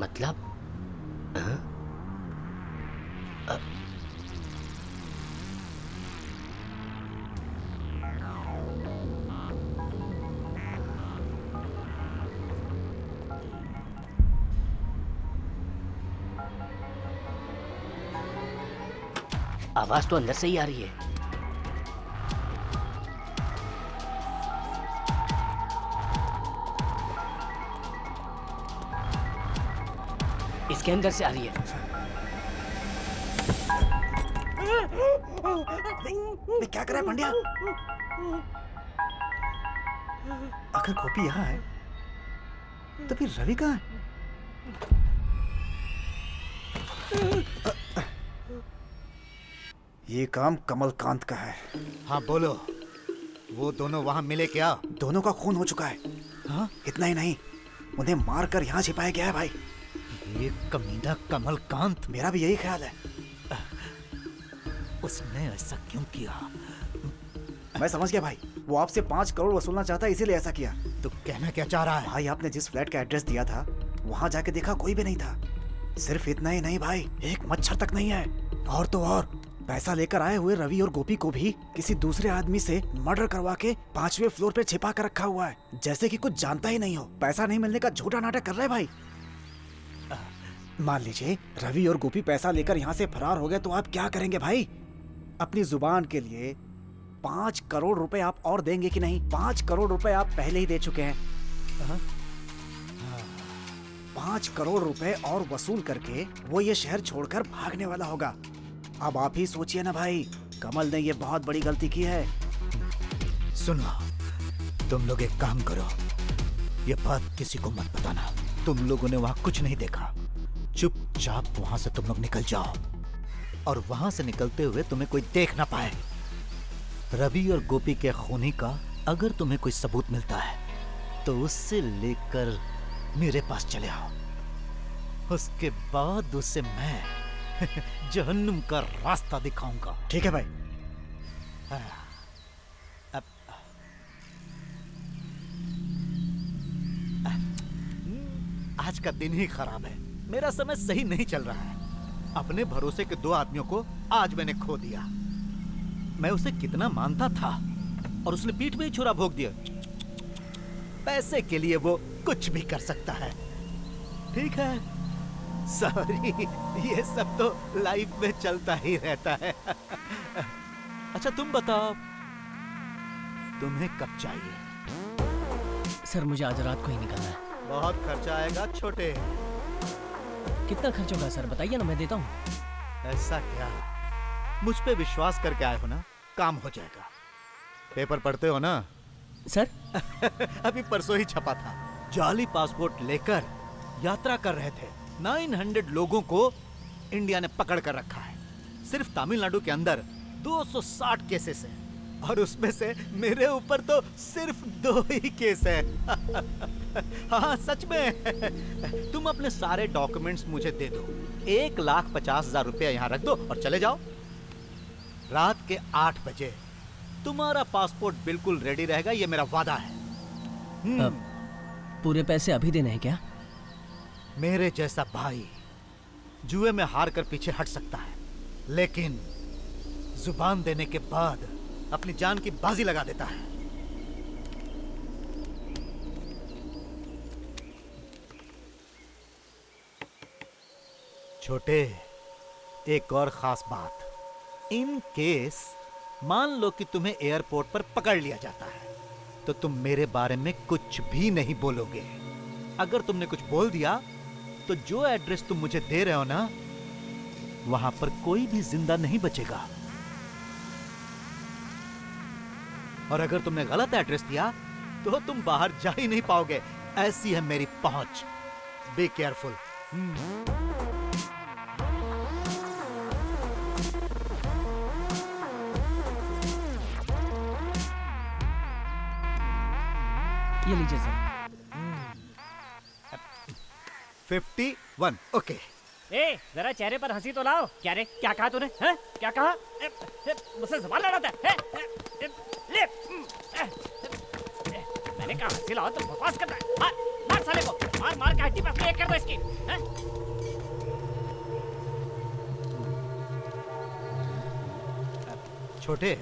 मतलब? आवाज तो अंदर से ही आ रही है। इसके अंदर से आ रही है। क्या कर रहा है पंड्या? अगर गोपी यहाँ है तो फिर रवि कहाँ है? ये काम कमलकांत का है। हाँ बोलो, वो दोनों वहां मिले क्या? दोनों का खून हो चुका है। हाँ? इतना ही नहीं, उन्हें मारकर यहाँ छिपाया गया है भाई। ये कमीना कमलकांत। मेरा भी यही ख्याल है। उसने ऐसा क्यों किया? मैं समझ गया भाई, वो आपसे 5 करोड़ वसूलना चाहता है, इसीलिए ऐसा किया। तो कहना क्या चाह रहा है? भाई आपने जिस फ्लैट का एड्रेस दिया था वहां जाके देखा, कोई भी नहीं था। सिर्फ इतना ही नहीं भाई, एक मच्छर तक नहीं है। और तो और पैसा लेकर आए हुए रवि और गोपी को भी किसी दूसरे आदमी से मर्डर करवा के 5वें फ्लोर पे छिपा कर रखा हुआ है, जैसे कि कुछ जानता ही नहीं हो। पैसा नहीं मिलने का झूठा नाटक कर रहे भाई। मान लीजिए रवि और गोपी पैसा लेकर यहाँ से फरार हो गए तो आप क्या करेंगे भाई? अपनी जुबान के लिए 5 करोड़ रुपए आप और देंगे कि नहीं? 5 करोड़ रुपए आप पहले ही दे चुके हैं। 5 करोड़ रुपए और वसूल करके वो ये शहर छोड़कर भागने वाला होगा। अब आप ही सोचिए ना भाई, कमल ने ये बहुत बड़ी गलती की है। सुनो, तुम लोग एक काम करो, ये बात किसी को मत बताना। तुम लोगों ने वहां कुछ नहीं देखा। चुपचाप वहां से तुम लोग निकल जाओ और वहां से निकलते हुए तुम्हें कोई देख ना पाए। रवि और गोपी के खूनी का अगर तुम्हें कोई सबूत मिलता है तो उससे लेकर मेरे पास चले आओ। उसके बाद उसे मैं जहन्नुम का रास्ता दिखाऊंगा। ठीक है भाई। आज का दिन ही खराब है, मेरा समय सही नहीं चल रहा है। अपने भरोसे के 2 आदमियों को आज मैंने खो दिया। मैं उसे कितना मानता था और उसने पीठ में ही छुरा भोंक दिया। पैसे के लिए वो कुछ भी कर सकता है। ठीक है, सॉरी, ये सब तो लाइफ में चलता ही रहता है। अच्छा तुम बताओ, तुम्हें कब चाहिए? सर मुझे आज रात को ही निकलना है। बहुत खर्चा आएगा छोटे। कितना खर्च होगा सर, बताइए ना, मैं देता हूँ। ऐसा क्या? मुझ पे विश्वास करके आए हो ना, काम हो जाएगा। पेपर पढ़ते हो ना सर? अभी परसों ही छपा था। जाली पासपोर्ट लेकर यात्रा कर रहे थे 900 लोगों को इंडिया ने पकड़ कर रखा है। सिर्फ तमिलनाडु के अंदर 260 केसेस हैं और उसमें से मेरे ऊपर तो सिर्फ 2 ही केस है। हाँ सच में। तुम अपने सारे डॉक्यूमेंट्स मुझे दे दो, 1,50,000 रुपया यहाँ रख दो और चले जाओ। रात के 8 बजे तुम्हारा पासपोर्ट बिल्कुल रेडी रहेगा, ये मेरा वादा है। पूरे पैसे अभी देने हैं क्या? मेरे जैसा भाई जुए में हार कर पीछे हट सकता है, लेकिन जुबान देने के बाद अपनी जान की बाजी लगा देता है। छोटे, एक और खास बात। इन केस मान लो कि तुम्हें एयरपोर्ट पर पकड़ लिया जाता है तो तुम मेरे बारे में कुछ भी नहीं बोलोगे। अगर तुमने कुछ बोल दिया तो जो एड्रेस तुम मुझे दे रहे हो ना, वहां पर कोई भी जिंदा नहीं बचेगा। और अगर तुमने गलत एड्रेस दिया तो तुम बाहर जा ही नहीं पाओगे। ऐसी है मेरी पहुंच। Be careful. ये लीजिए सर। 51। ओके। ए, जरा चेहरे पर हंसी तो लाओ। क्या रे, क्या कहा तूने? हैं? क्या कहा? मुझसे सवाल लड़ाता है? ले। मैंने कहा हंसी लाओ तो बकवास करता है। मार, मार साले को। मार मार के हड्डी पसली एक कर दो इसकी। हैं? छोटे,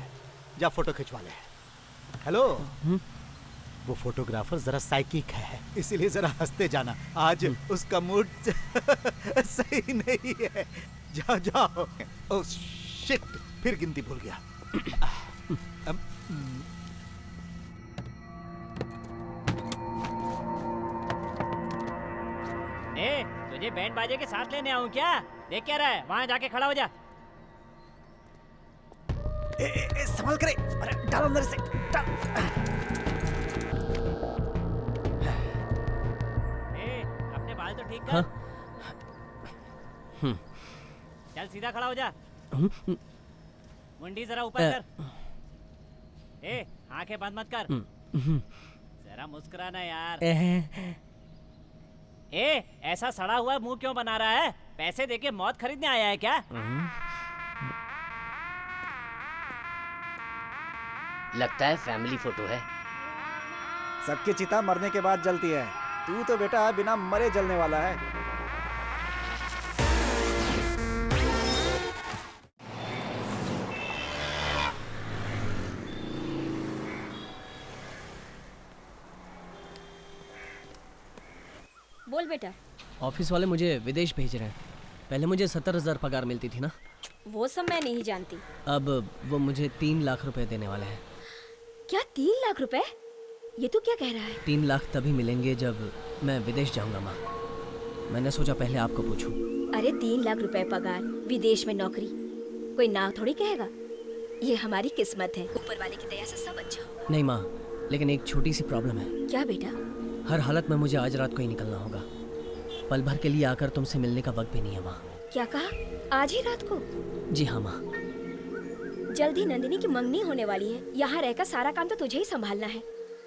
जा फोटो खिंचवा ले। हेलो। वो फोटोग्राफर जरा साइकिक है, इसीलिए जरा हंसते जाना। आज उसका मूड सही नहीं है। जाओ जाओ। ओह शिट, फिर गिनती भूल गया। तुझे बैंड बाजे के साथ लेने आऊं क्या? देख क्या रहा है, वहां जाके खड़ा हो जा। संभाल करे, अरे डाल अंदर से, डाल। अपने बाल तो ठीक कर। हाँ? चल सीधा खड़ा हो जा। मुंडी जरा ऊपर कर। आंखें बंद मत कर। जरा मुस्कुराना यार। ऐसा सड़ा हुआ मुंह क्यों बना रहा है? पैसे देके मौत खरीदने आया है क्या? लगता है फैमिली फोटो है। सबकी चिता मरने के बाद जलती है, तू तो बेटा बिना मरे जलने वाला है। बोल बेटा। ऑफिस वाले मुझे विदेश भेज रहे हैं। पहले मुझे 70,000 पगार मिलती थी ना, वो सब मैं नहीं जानती। अब वो मुझे 3 लाख रुपए देने वाले हैं। क्या 3 लाख रुपए? ये तू क्या कह रहा है? 3 लाख तभी मिलेंगे जब मैं विदेश जाऊंगा माँ। मैंने सोचा पहले आपको पूछूं। अरे 3 लाख रुपए पगार, विदेश में नौकरी, कोई ना थोड़ी कहेगा। ये हमारी किस्मत है, ऊपर वाले की दया से सब अच्छा होगा। नहीं माँ, लेकिन एक छोटी सी प्रॉब्लम है। क्या बेटा? हर हालत में मुझे आज रात को ही निकलना होगा। पल भर के लिए आकर तुमसे मिलने का वक्त भी नहीं है माँ। क्या कहा? आज ही रात को? जी हाँ माँ। जल्दी नंदिनी की मंगनी होने वाली है, यहाँ रहकर सारा काम तो तुझे ही संभालना है।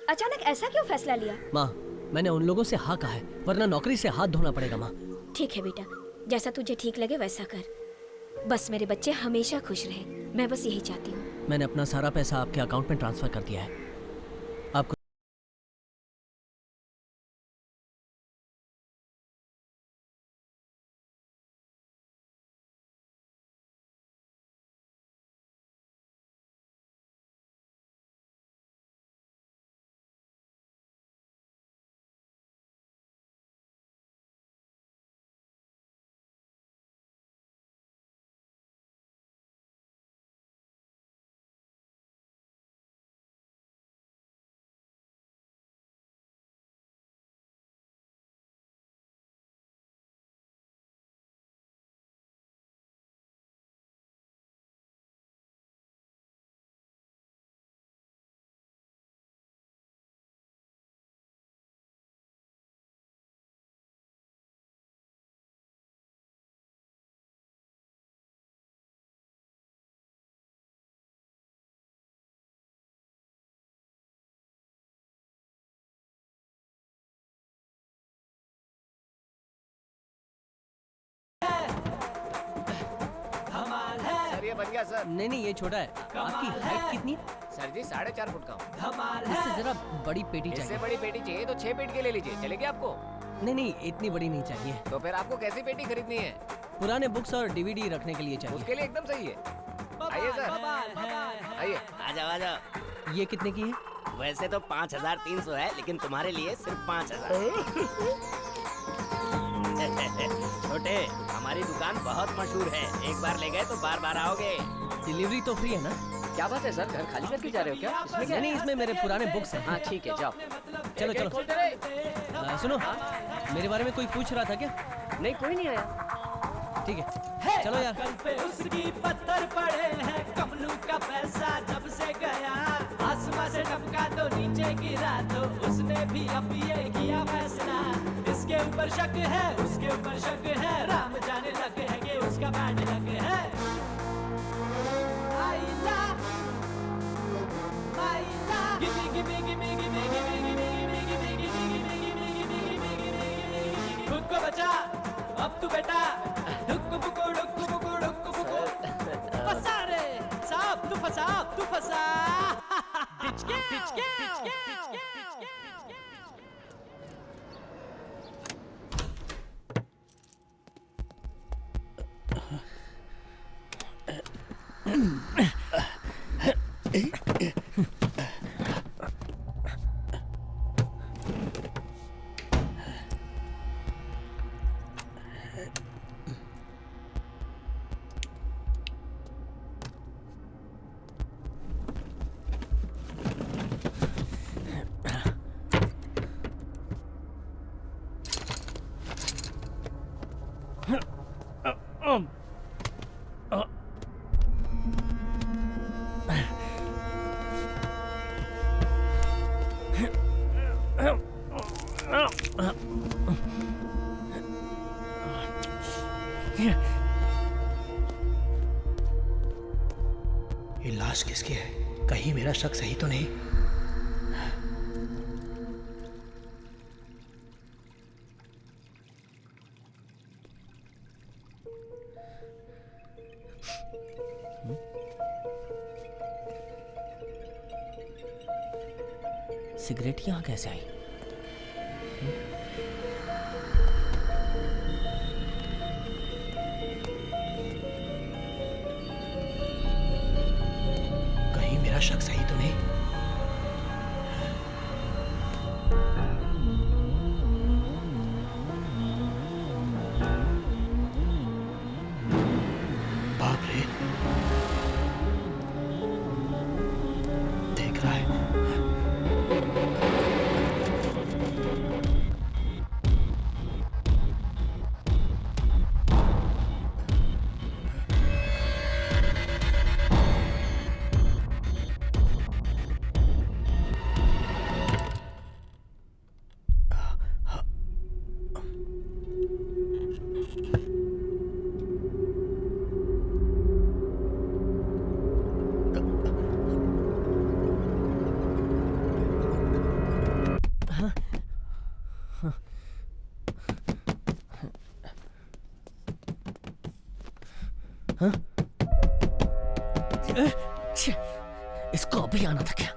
अचानक ऐसा क्यों फैसला लिया? माँ, मैंने उन लोगों से हाँ कहा है, वरना नौकरी से हाथ धोना पड़ेगा माँ। ठीक है बेटा, जैसा तुझे ठीक लगे वैसा कर। बस मेरे बच्चे हमेशा खुश रहे, मैं बस यही चाहती हूँ। मैंने अपना सारा पैसा आपके अकाउंट में ट्रांसफर कर दिया है। आपको ये बन गया सर। नहीं, ये छोटा है। आपकी हाइट कितनी है? सर जी 4.5 फुट का हूँ। इससे जरा बड़ी पेटी चाहिए। इससे बड़ी पेटी चाहिए तो 6 फीट के ले लीजिए, चलेगी आपको? नहीं, इतनी बड़ी नहीं चाहिए। तो फिर आपको कैसी पेटी खरीदनी है? पुराने बुक्स और डीवीडी रखने के लिए चाहिए। उसके लिए एकदम सही है। आइए सर, आइए। आ जाओ। ये कितने की है? वैसे तो 5,300 है, लेकिन तुम्हारे लिए सिर्फ 5,000। छोटे, हमारी दुकान बहुत मशहूर है, एक बार ले गए तो बार बार आओगे। डिलीवरी तो फ्री है ना? क्या बात है सर, घर खाली करके जा रहे हो क्या? इसमें क्या? नहीं, इसमें मेरे पुराने बुक्स हैं। हाँ ठीक है, जाओ। चलो। सुनो, मेरे बारे में कोई पूछ रहा था क्या? नहीं, कोई नहीं आया। ठीक है, चलो यार। पे उसकी पत्थर पड़े हैं, कमलू का पैसा जब से गया, आसमां से टपका तो नीचे गिरा, तो उसने भी अब ये किया फैसला। इसके ऊपर शक है, उसके ऊपर शक है, राम जाने लग है कि उसका बैड लग है। आइला, gimme gimme gimme gimme gimme gimme gimme gimme gimme, खुद को बचा अब तू बेटा। फंसा रे साहब, तू फंसा। ये लाश किसकी है? कहीं मेरा शक सही तो नहीं? सिगरेट यहाँ कैसे आई? कहीं मेरा शक सही तो नहीं? बाप रे, देख रहा है। इसको अभी आना था क्या?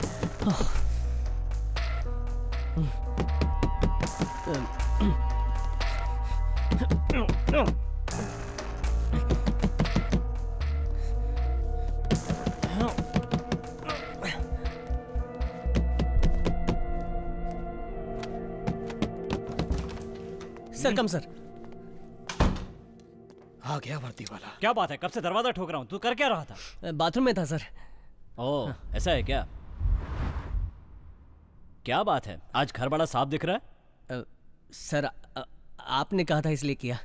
सर कम सर। आ गया वर्दी वाला। क्या बात है, कब से दरवाजा ठोक रहा हूँ, तू कर क्या रहा था? बाथरूम में था सर। ओह ऐसा है क्या? क्या बात है, आज घर बड़ा साफ दिख रहा है। सर आपने कहा था इसलिए किया।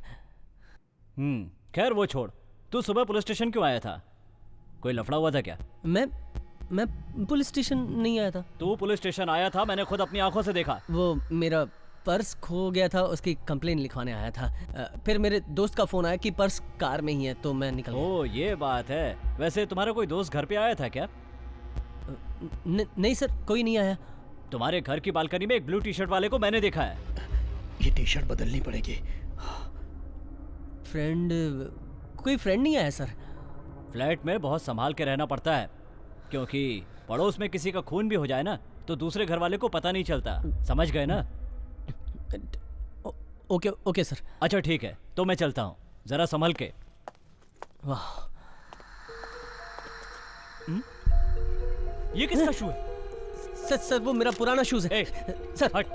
खैर वो छोड़, तू सुबह पुलिस स्टेशन क्यों आया था? कोई लफड़ा हुआ था क्या? मैं पुलिस स्टेशन नहीं आया था। तू पुलिस स्टेशन आया था, मैंने खुद अपनी आंखों से देखा। वो मेरा पर्स खो गया था, उसकी कंप्लेन लिखवाने आया था। फिर मेरे दोस्त का फोन आया कि पर्स कार में ही है, तो मैं निकल गया। ओह ये बात है। वैसे तुम्हारा कोई दोस्त घर पे आया था क्या? नहीं सर, कोई नहीं आया। तुम्हारे घर की बालकनी में एक ब्लू टी शर्ट वाले को मैंने देखा है। ये टी शर्ट बदलनी पड़ेगी। कोई फ्रेंड नहीं आया सर। फ्लैट में बहुत संभाल के रहना पड़ता है, क्योंकि पड़ोस में किसी का खून भी हो जाए ना तो दूसरे घर वाले को पता नहीं चलता। समझ गए ना? Okay sir. अच्छा ठीक है, तो मैं चलता हूँ, जरा संभल के। वाह, ये किसका शू है? सर वो मेरा पुराना शूज है। सर हट,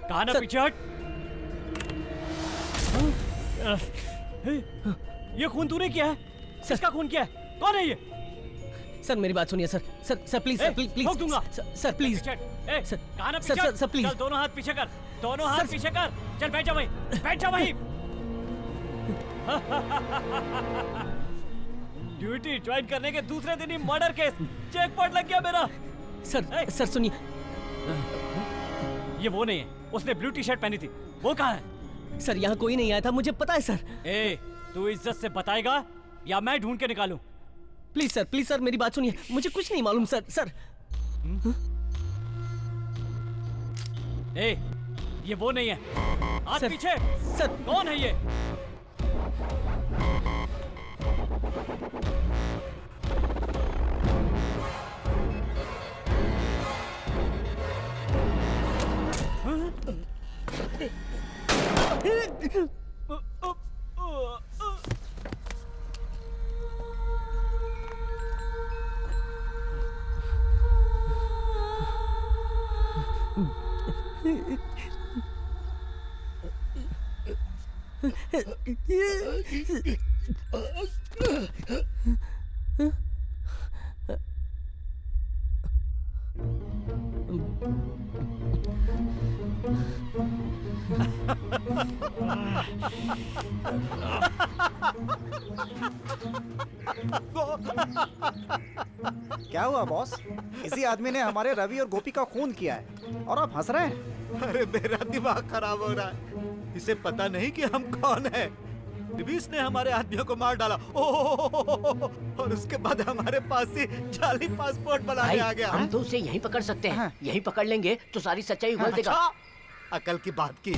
कहा ना पीछे हट। ये खून तूने किया है? किसका खून किया है? कौन है ये? सर मेरी बात सुनिए सर। सर प्लीज ठोक दूंगा। सर प्लीज कहा ना पीछे। Sir please. चल दोनों हाथ पीछे कर, दोनों हाथ पीछे कर। चल बैठ जा वहीं, बैठ जा वहीं। ड्यूटी ज्वाइन करने के दूसरे दिन ही मर्डर केस, जैकपॉट लग गया मेरा। सर सुनिए, ये वो नहीं है, उसने ब्लू टी शर्ट पहनी थी। वो कहाँ है? सर यहाँ कोई नहीं आया था, मुझे पता है सर। तू इज्जत से बताएगा या मैं ढूंढ के निकालूं? प्लीज सर मेरी बात सुनिए, मुझे कुछ नहीं मालूम सर। ये वो नहीं है। हाथ पीछे। सर कौन है ये? क्या हुआ बॉस? इसी आदमी ने हमारे रवि और गोपी का खून किया है और आप हंस रहे हैं। अरे मेरा दिमाग खराब हो रहा है। इसे पता नहीं कि हम कौन हैं। डिवीस ने हमारे आदमियों को मार डाला। और उसके बाद हमारे पास से जाली पासपोर्ट बनाने आ गया। हम तो उसे यहीं पकड़ सकते हैं। यहीं पकड़ लेंगे तो सारी सच्चाई उगल देगा। अकल की बात की।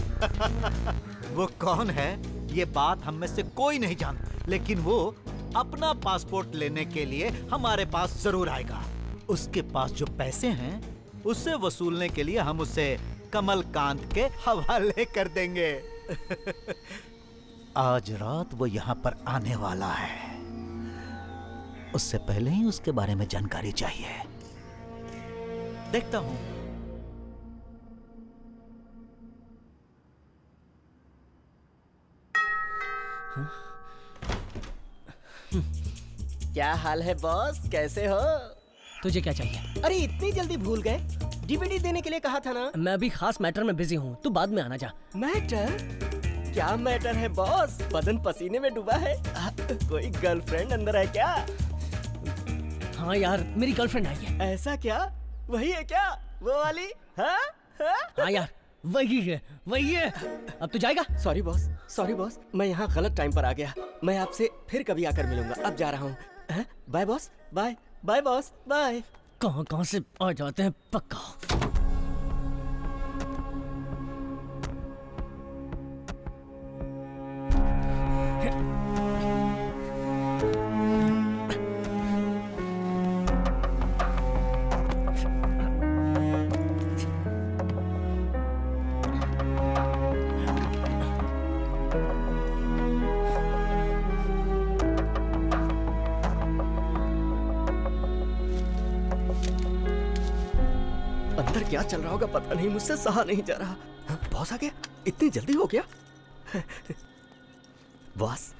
वो कौन है ये बात हम में से कोई नहीं जानता, लेकिन वो अपना पासपोर्ट लेने के लिए हमारे पास जरूर आएगा। उसके पास जो पैसे हैं उससे वसूलने के लिए हम उसे कमलकांत के हवाले कर देंगे। आज रात वो यहाँ पर आने वाला है, उससे पहले ही उसके बारे में जानकारी चाहिए। देखता हूँ। क्या हाल है बॉस, कैसे हो? तुझे क्या चाहिए? अरे इतनी जल्दी भूल गए? डीवीडी देने के लिए कहा था ना। मैं अभी खास मैटर में बिजी हूँ, तू बाद में आना जा। मैटर? क्या मैटर है बॉस? बदन पसीने में डूबा है। कोई गर्लफ्रेंड अंदर है क्या? हाँ यार, मेरी गर्लफ्रेंड आई है। ऐसा क्या? वही है क्या? वो वाली? हाँ हाँ यार, वही है, वही है। अब तू जाएगा? सॉरी बॉस, मैं यहाँ गलत टाइम पर आ गया। मैं आपसे फिर कभी आकर मिलूंगा। अब जा रहा हूँ। Bye boss, bye bye boss, bye. कहाँ से आ जाते हैं पक्का। अंदर क्या चल रहा होगा पता नहीं, मुझसे सहा नहीं जा रहा। बॉस आ गया? इतनी जल्दी हो गया? बॉस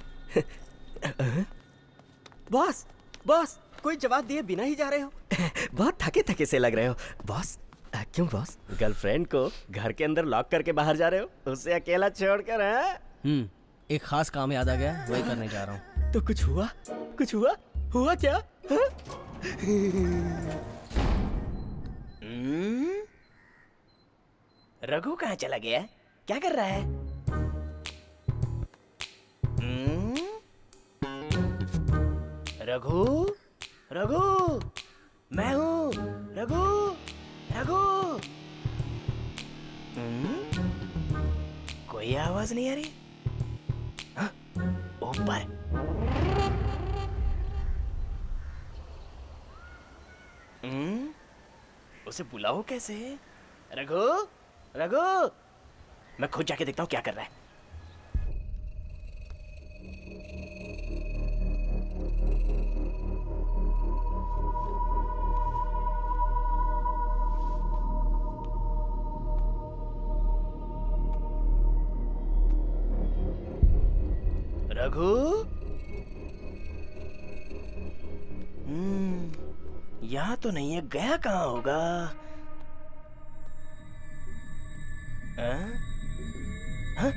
बॉस बॉस, कोई जवाब दिए बिना ही जा रहे हो? बहुत थके थके से लग रहे हो बॉस। क्यों बॉस, गर्लफ्रेंड को घर के अंदर लॉक करके बाहर जा रहे हो, उसे अकेला छोड़कर? एक खास काम याद आ गया, वही करने जा रहा हूँ। तो कुछ हुआ? कुछ हुआ? हुआ क्या? रघु कहाँ चला गया? क्या कर रहा है? रघु, रघु, मैं हूँ। रघु, रघु। कोई आवाज नहीं आ रही। हाँ, ऊपर। उसे बुलाओ कैसे? रघु, रघु, मैं खुद जाके देखता हूँ क्या कर रहा है। रघु, यहाँ तो नहीं है, गया कहाँ होगा? हाँ?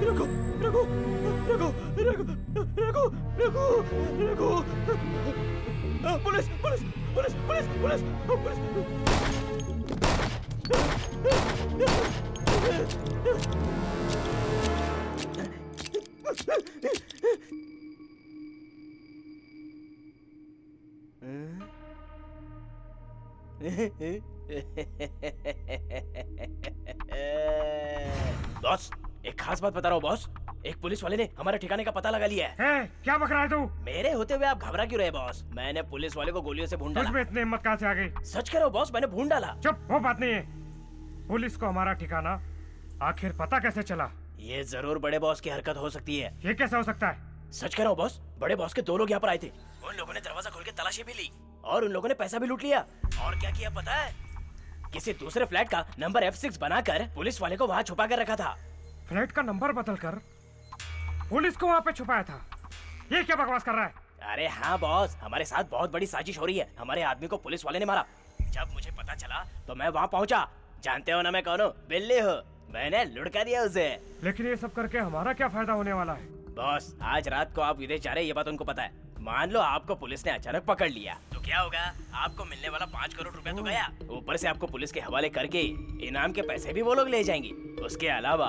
Raghu, Raghu, Raghu, Raghu, Raghu, Raghu, Raghu, police, police, police, police, police, police. Boss, एक खास बात बता रहा हूँ बॉस। एक पुलिस वाले ने हमारे ठिकाने का पता लगा लिया है। क्या बक रहा है तू? मेरे होते हुए आप घबरा क्यों रहे बॉस? मैंने पुलिस वाले को गोलियों से भून डाला। तुझ में इतनी हिम्मत कहाँ से आ गई? सच कह रहा हूँ बॉस, मैंने भून डाला। चुप, वो बात नहीं है। पुलिस को हमारा ठिकाना आखिर पता कैसे चला? ये जरूर बड़े बॉस की हरकत हो सकती है। ये कैसे हो सकता है? सच कह रहा हूँ बॉस, बड़े बॉस के 2 लोग यहाँ पर आए थे। उन लोगों ने दरवाजा खोल के तलाशी भी ली और उन लोगों ने पैसा भी लूट लिया। और क्या किया पता है? किसी दूसरे फ्लैट का नंबर F6 बनाकर पुलिस वाले को वहाँ छुपा कर रखा था। फ्लैट का नंबर बदलकर पुलिस को वहाँ पे छुपाया था? ये क्या बकवास कर रहा है? अरे हाँ बॉस, हमारे साथ बहुत बड़ी साजिश हो रही है। हमारे आदमी को पुलिस वाले ने मारा। जब मुझे पता चला तो मैं वहाँ पहुँचा। जानते हो ना मैं कौन हूँ? बिल्ली हूँ। मैंने लुढ़का दिया उसे। लेकिन ये सब करके हमारा क्या फायदा होने वाला है? बॉस, आज रात को आप विदेश जा रहे हैं, ये बात उनको पता है। मान लो आपको पुलिस ने अचानक पकड़ लिया, तो क्या होगा? आपको मिलने वाला 5 करोड़ रुपया तो गया, ऊपर से आपको पुलिस के हवाले करके इनाम के पैसे भी वो लोग ले जाएंगे। उसके अलावा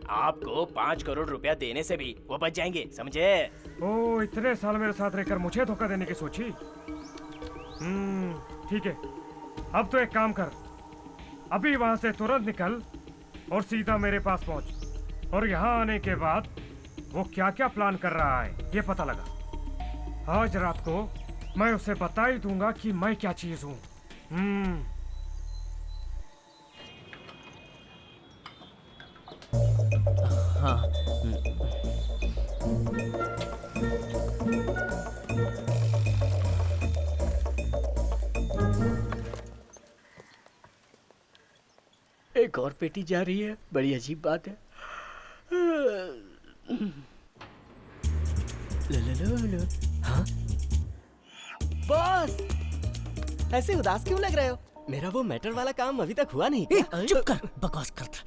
आपको 5 करोड़ रुपया देने से भी वो बच जाएंगे, समझे? ओ, इतने साल मेरे साथ रहकर मुझे धोखा देने की सोची। ठीक है, अब तो एक काम कर, अभी वहाँ से तुरंत निकल और सीधा मेरे पास पहुँच, और यहाँ आने के बाद वो क्या क्या प्लान कर रहा है ये पता लगा। आज रात को मैं उसे बता ही दूंगा कि मैं क्या चीज हूँ। हाँ। एक और पेटी जा रही है, बड़ी अजीब बात है। हाँ? बॉस, ऐसे उदास क्यों लग रहे हो? मेरा वो मैटर वाला काम अभी तक हुआ नहीं क्या? चुप कर, बकवास करता।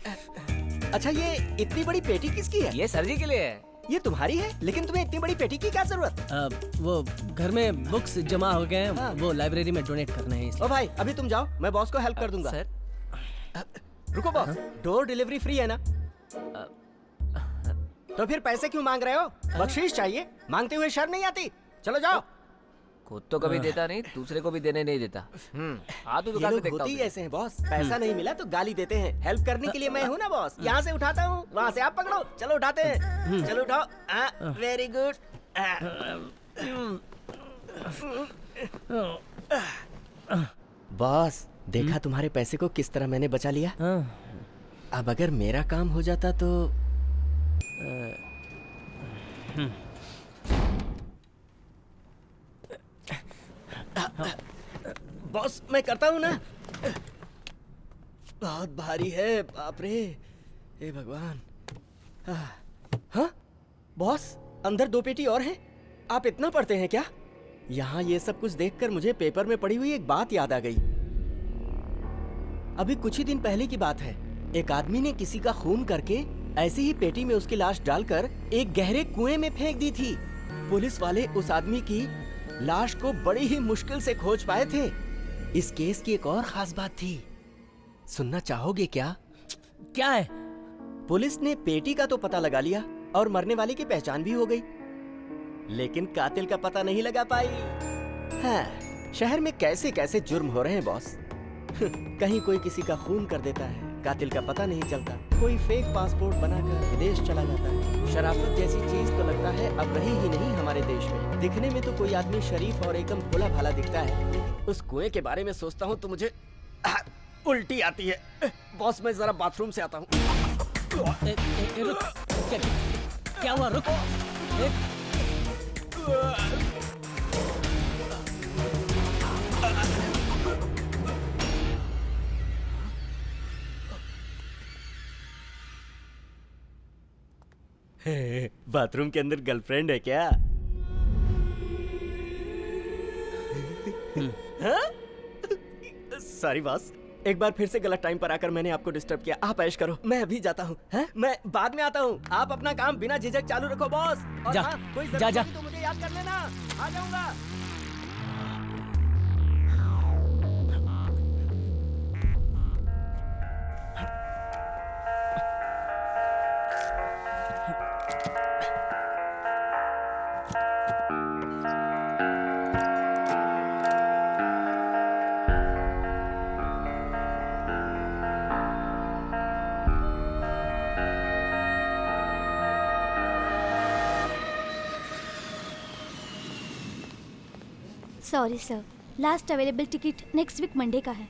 अच्छा, ये इतनी बड़ी पेटी किसकी है? ये सर जी के लिए है। ये तुम्हारी है, लेकिन तुम्हें इतनी बड़ी पेटी की क्या जरूरत? वो घर में बुक्स जमा हो गए हैं, हाँ। वो लाइब्रेरी में डोनेट करने हैं इसलिए। ओ भाई, अभी तुम जाओ, मैं बॉस को हेल्प कर दूंगा। सर, रुको बॉस, डोर डिलीवरी फ्री है ना? तो फिर पैसे क्यों मांग रहे हो? बख्शीश चाहिए, मांगते हुए शर्म नहीं आती? चलो जाओ। खुद तो कभी देता नहीं, दूसरे को भी देने नहीं देता। हाँ तो दुकान पे देखता होती ऐसे हैं बॉस, पैसा नहीं मिला तो गाली देते हैं। हेल्प करने के लिए मैं हूँ ना बॉस, यहाँ से उठाता हूँ, वहाँ से आप पकड़ो। चलो उठाते हैं, चलो उठाओ। Very good. बॉस, देखा तुम्हारे पैसे को किस तरह मैंने बचा लिया? अब अगर मेरा काम हो जाता तो बॉस, मैं करता हूँ ना। बहुत भारी है, बाप रे, हे भगवान। हाँ बॉस, अंदर 2 पेटी और हैं। आप इतना पढ़ते हैं क्या? यहाँ ये सब कुछ देखकर मुझे पेपर में पढ़ी हुई एक बात याद आ गई। अभी कुछ ही दिन पहले की बात है, एक आदमी ने किसी का खून करके ऐसी ही पेटी में उसकी लाश डालकर एक गहरे कुएं में फेंक दी थी। पुलिस वाले उस आदमी की लाश को बड़ी ही मुश्किल से खोज पाए थे। इस केस की एक और खास बात थी, सुनना चाहोगे क्या? क्या है? पुलिस ने पेटी का तो पता लगा लिया और मरने वाले की पहचान भी हो गई, लेकिन कातिल का पता नहीं लगा पाई। हाँ, शहर में कैसे कैसे जुर्म हो रहे हैं बॉस। कहीं कोई किसी का खून कर देता है, कातिल का पता नहीं चलता। कोई फेक पासपोर्ट बनाकर विदेश चला जाता है। शराफत जैसी चीज तो लगता है अब रही ही नहीं हमारे देश में। दिखने में तो कोई आदमी शरीफ और एकदम भोला भाला दिखता है। उस कुएं के बारे में सोचता हूँ तो मुझे उल्टी आती है। बॉस, मैं जरा बाथरूम से आता हूँ। क्या हुआ? रुको। बाथरूम के अंदर गर्लफ्रेंड है क्या? सॉरी बॉस, एक बार फिर से गलत टाइम पर आकर मैंने आपको डिस्टर्ब किया। आप ऐश करो, मैं अभी जाता हूँ। मैं बाद में आता हूँ। आप अपना काम बिना झिझक चालू रखो बॉस। और जा, हाँ, कोई जा, जा। तो मुझे याद कर लेना, आ जाऊंगा। Sorry sir, last available ticket next week Monday का है।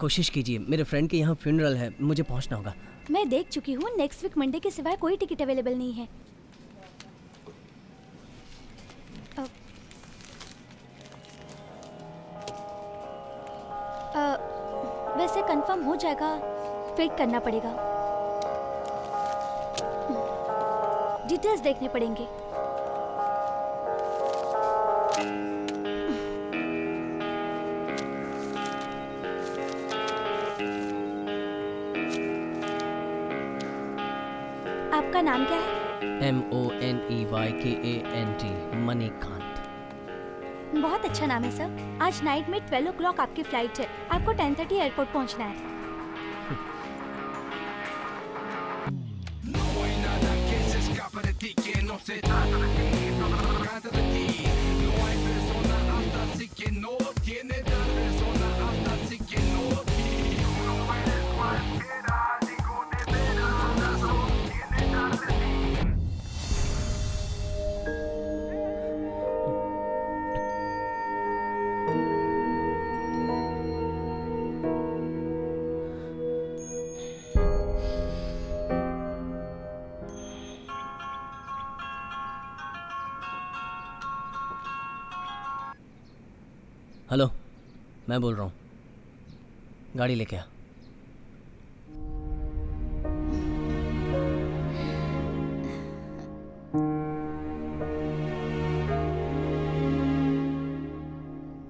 कोशिश कीजिए, मेरे फ्रेंड के यहाँ फ्यूनरल है, मुझे पहुँचना होगा। मैं देख चुकी हूँ, नेक्स्ट वीक मंडे के सिवाय कोई टिकट अवेलेबल नहीं है। वैसे कंफर्म हो जाएगा, वेट करना पड़ेगा, डिटेल्स देखने पड़ेंगे। आपका नाम क्या है? MONEYKANT, मणिकांत। बहुत अच्छा नाम है सर। आज नाइट में 12 o'clock आपकी फ्लाइट है। आपको 10:30 एयरपोर्ट पहुंचना है। हेलो, मैं बोल रहा हूँ, गाड़ी लेके आ।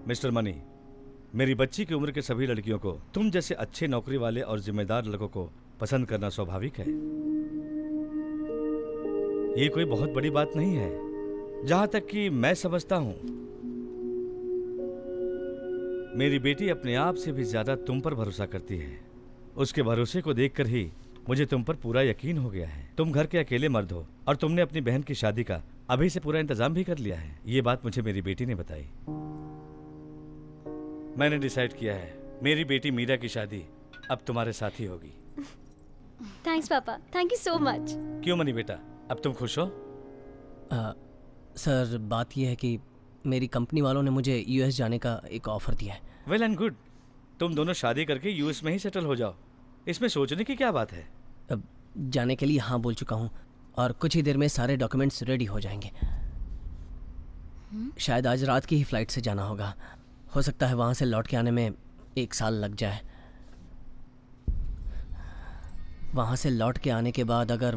मिस्टर मनी, मेरी बच्ची की उम्र के सभी लड़कियों को तुम जैसे अच्छे नौकरी वाले और जिम्मेदार लड़कों को पसंद करना स्वाभाविक है। ये कोई बहुत बड़ी बात नहीं है। जहां तक कि मैं समझता हूं, मेरी बेटी अपने आप से भी ज्यादा तुम पर भरोसा करती है। उसके भरोसे को देखकर ही मुझे तुम पर पूरा यकीन हो गया है। तुम घर के अकेले मर्द हो और तुमने अपनी बहन की शादी का अभी से पूरा इंतजाम भी कर लिया है। ये बात मुझे मेरी बेटी ने बताई। मैंने डिसाइड किया है, मेरी बेटी मीरा की शादी अब तुम्हारे साथ ही होगी। थैंक्स पापा, थैंक यू सो मच। क्यों मनी बेटा, अब तुम खुश हो? सर, बात यह है कि मेरी कंपनी वालों ने मुझे यूएस जाने का एक ऑफर दिया है। वेल एंड गुड, तुम दोनों शादी करके यूएस में ही सेटल हो जाओ। इसमें सोचने की क्या बात है? अब जाने के लिए हाँ बोल चुका हूँ और कुछ ही देर में सारे डॉक्यूमेंट्स रेडी हो जाएंगे। शायद आज रात की ही फ्लाइट से जाना होगा। हो सकता है वहाँ से लौट के आने में 1 साल लग जाए। वहाँ से लौट के आने के बाद अगर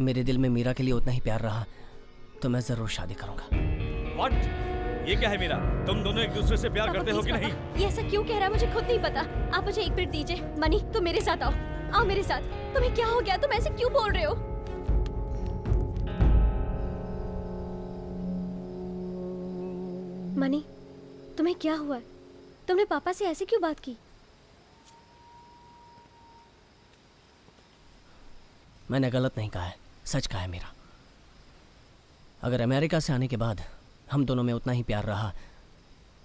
मेरे दिल में मीरा के लिए उतना ही प्यार रहा तो मैं ज़रूर शादी करूँगा। What? ये क्या है मीरा? तुम दोनों एक दूसरे से प्यार करते हो कि नहीं? ये ऐसा क्यों कह रहा है मुझे खुद नहीं पता। आप मुझे एक मिनट दीजिए। मनी, तुम मेरे साथ आओ। आओ मेरे साथ। तुम्हें क्या हो गया? तुम ऐसे क्यों बोल रहे हो? मनी, तुम्हें क्या हुआ? तुमने पापा से ऐसे क्यों बात की? मैंने गलत नहीं कहा है, सच कहा है मीरा। अगर अमेरिका से आने के बाद हम दोनों में उतना ही प्यार रहा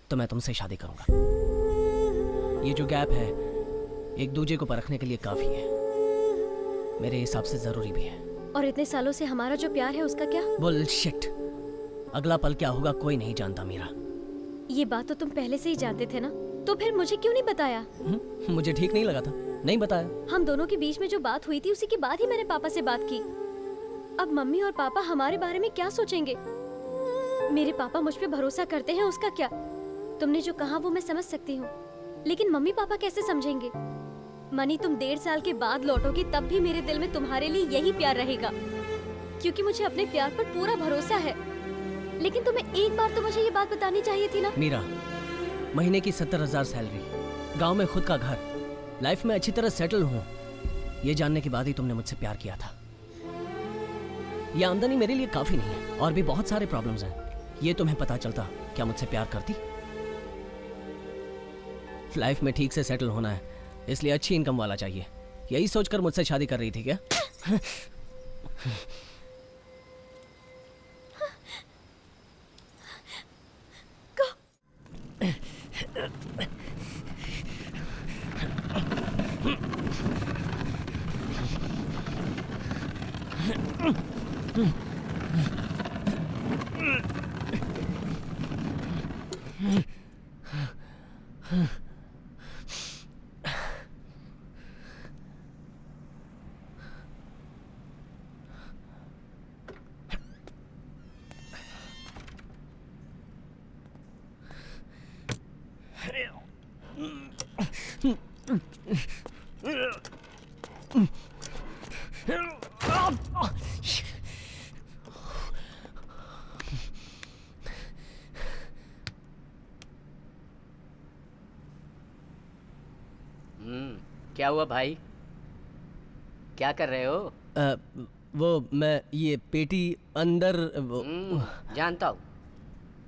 तो मैं तुमसे शादी करूंगा। ये जो गैप है एक दूसरे को परखने के लिए काफी है, मेरे हिसाब से जरूरी भी है। और इतने सालों से हमारा जो प्यार है उसका क्या? बुलशिट। अगला पल क्या होगा कोई नहीं जानता मीरा। ये बात तो तुम पहले से ही जानते थे ना, तो फिर मुझे क्यों नहीं बताया? मुझे ठीक नहीं लगा था, नहीं बताया। हम दोनों के बीच में जो बात हुई थी उसी के बाद ही मैंने पापा से बात की। अब मम्मी और पापा हमारे बारे में क्या सोचेंगे? मेरे पापा मुझ पे भरोसा करते हैं, उसका क्या? तुमने जो कहा वो मैं समझ सकती हूँ, लेकिन मम्मी पापा कैसे समझेंगे? मनी, तुम 1.5 साल के बाद लौटोगी तब भी मेरे दिल में तुम्हारे लिए यही प्यार रहेगा, क्योंकि मुझे अपने प्यार पर पूरा भरोसा है। लेकिन तुम्हें एक बार तो मुझे ये बात बतानी चाहिए थी ना। मीरा, महीने की 70,000 सैलरी, गांव में खुद का घर, लाइफ में अच्छी तरह सेटल हूँ, ये जानने के बाद ही तुमने मुझसे प्यार किया था। ये आमदनी मेरे लिए काफी नहीं है और भी बहुत सारे प्रॉब्लम्स हैं। ये तुम्हें पता चलता क्या मुझसे प्यार करती? लाइफ में ठीक से सेटल होना है, इसलिए अच्छी इनकम वाला चाहिए। यही सोचकर मुझसे शादी कर रही थी क्या? क्या हुआ भाई? क्या कर रहे हो? वो मैं ये पेटी अंदर जानता हूँ।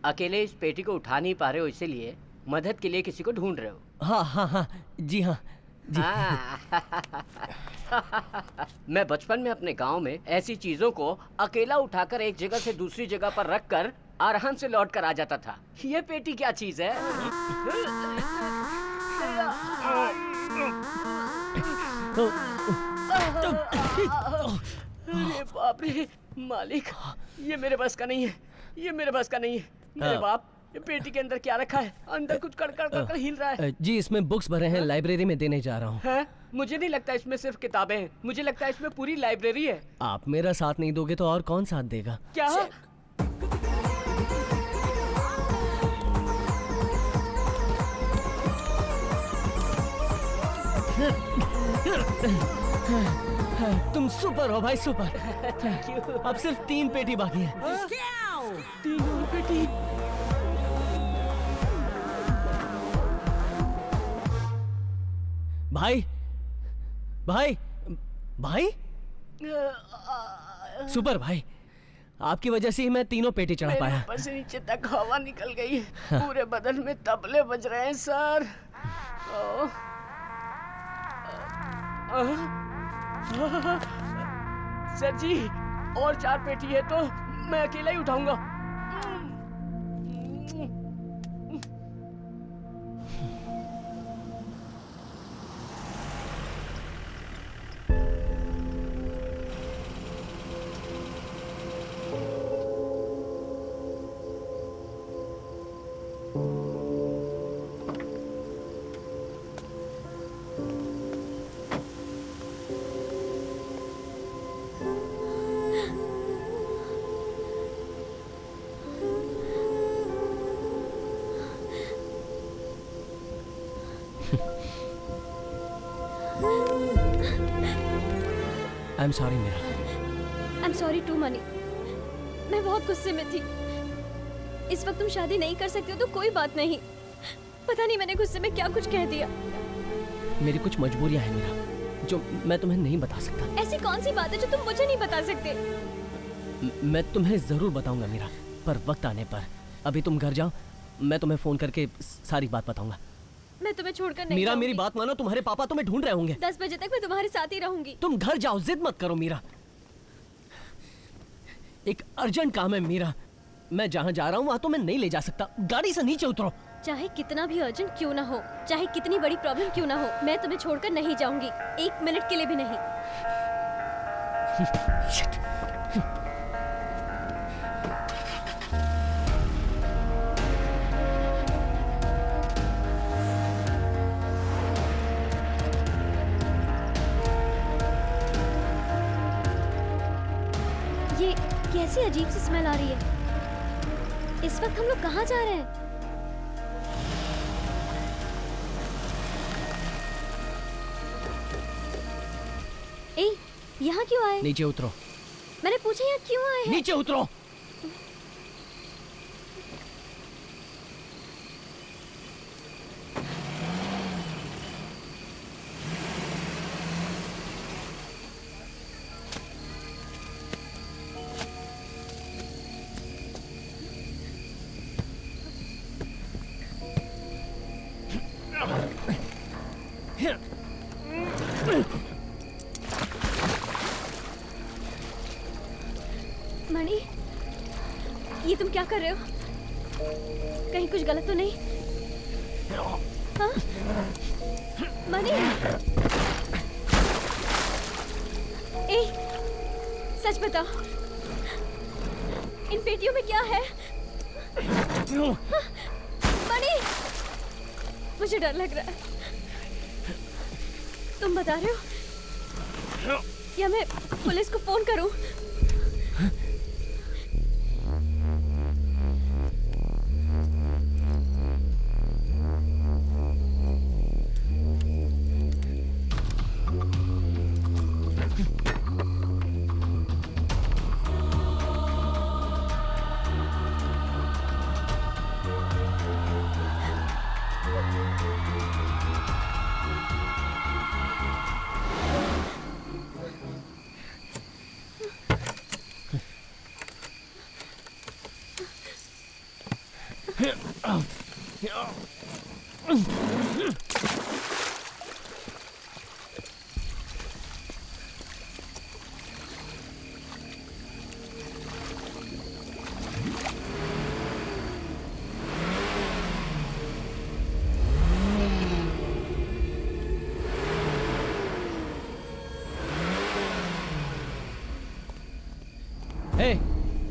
अकेले इस पेटी को उठा नहीं पा रहे हो, इसीलिए मदद के लिए किसी को ढूंढ रहे हो। हाँ हाँ हाँ जी हाँ जी। मैं बचपन में अपने गांव में ऐसी चीजों को अकेला उठाकर एक जगह से दूसरी जगह पर रखकर आराम से लौट कर आ जाता था। ये पेटी क्या चीज है? अरे बाप रे मालिक, ये मेरे बस का नहीं है, ये मेरे बस का नहीं है। मेरे बाप, ये पेटी के अंदर क्या रखा है? अंदर कुछ कड़कड़ कड़कड़ हिल रहा है। जी इसमें बुक्स भरे हैं, लाइब्रेरी में देने जा रहा हूँ। हैं? मुझे नहीं लगता इसमें सिर्फ किताबें हैं, मुझे लगता है इसमें पूरी लाइब्रेरी है। आप मेरा साथ नहीं दोगे तो और कौन साथ देगा? क्या? तुम सुपर हो भाई, सुपर। Thank you. अब सिर्फ 3 पेटी बाकी है। 3 और पेटी। भाई भाई भाई सुपर भाई, आपकी वजह से ही मैं 3 पेटी चढ़ा पाया। ऊपर से नीचे तक हवा निकल गई है, पूरे बदन में तबले बज रहे हैं सर। सर जी, और 4 पेटी है तो मैं अकेला ही उठाऊंगा। I am sorry Meera. I am sorry too Mani. मैं बहुत गुस्से में थी। इस वक्त तुम शादी नहीं कर सकते हो तो कोई बात नहीं। पता नहीं मैंने गुस्से में क्या कुछ कह दिया। मेरी कुछ मजबूरियां हैं मीरा, जो मैं तुम्हें नहीं बता सकता। ऐसी कौन सी बात है जो तुम मुझे नहीं बता सकते? मैं तुम्हें जरूर बताऊंगा मीरा, पर वक्त आने पर। अभी तुम घर जाओ, मैं तुम्हें फोन करके सारी बात बताऊंगा। मैं तुम्हें छोड़कर नहीं मीरा जाऊंगी। मेरी बात मानो, तुम्हारे पापा तुम्हें ढूंढ रहे होंगे। 10 बजे तक मैं तुम्हारे साथ ही रहूंगी। तुम घर जाओ, जिद मत करो मीरा। एक अर्जेंट काम है मीरा, मैं जहाँ जा रहा हूँ वहाँ तो मैं नहीं ले जा सकता। गाड़ी से नीचे उतरो। चाहे कितना भी अर्जेंट क्यों ना हो, चाहे कितनी बड़ी प्रॉब्लम क्यों ना हो, मैं तुम्हें छोड़कर नहीं जाऊंगी, 1 मिनट के लिए भी नहीं। ये कैसी अजीब सी स्मेल आ रही है। इस वक्त हम लोग कहाँ जा रहे हैं? ए, यहाँ क्यों आए? नीचे उतरो। मैंने पूछा यहाँ क्यों आए हैं? नीचे उतरो। मणि, ये तुम क्या कर रहे हो? कहीं कुछ गलत तो नहीं? हाँ? मणि, ए, सच बताओ, इन पेटियों में क्या है? हाँ? मणि, मुझे डर लग रहा है। तुम बता रहे हो या मैं पुलिस को फोन करूं? हे,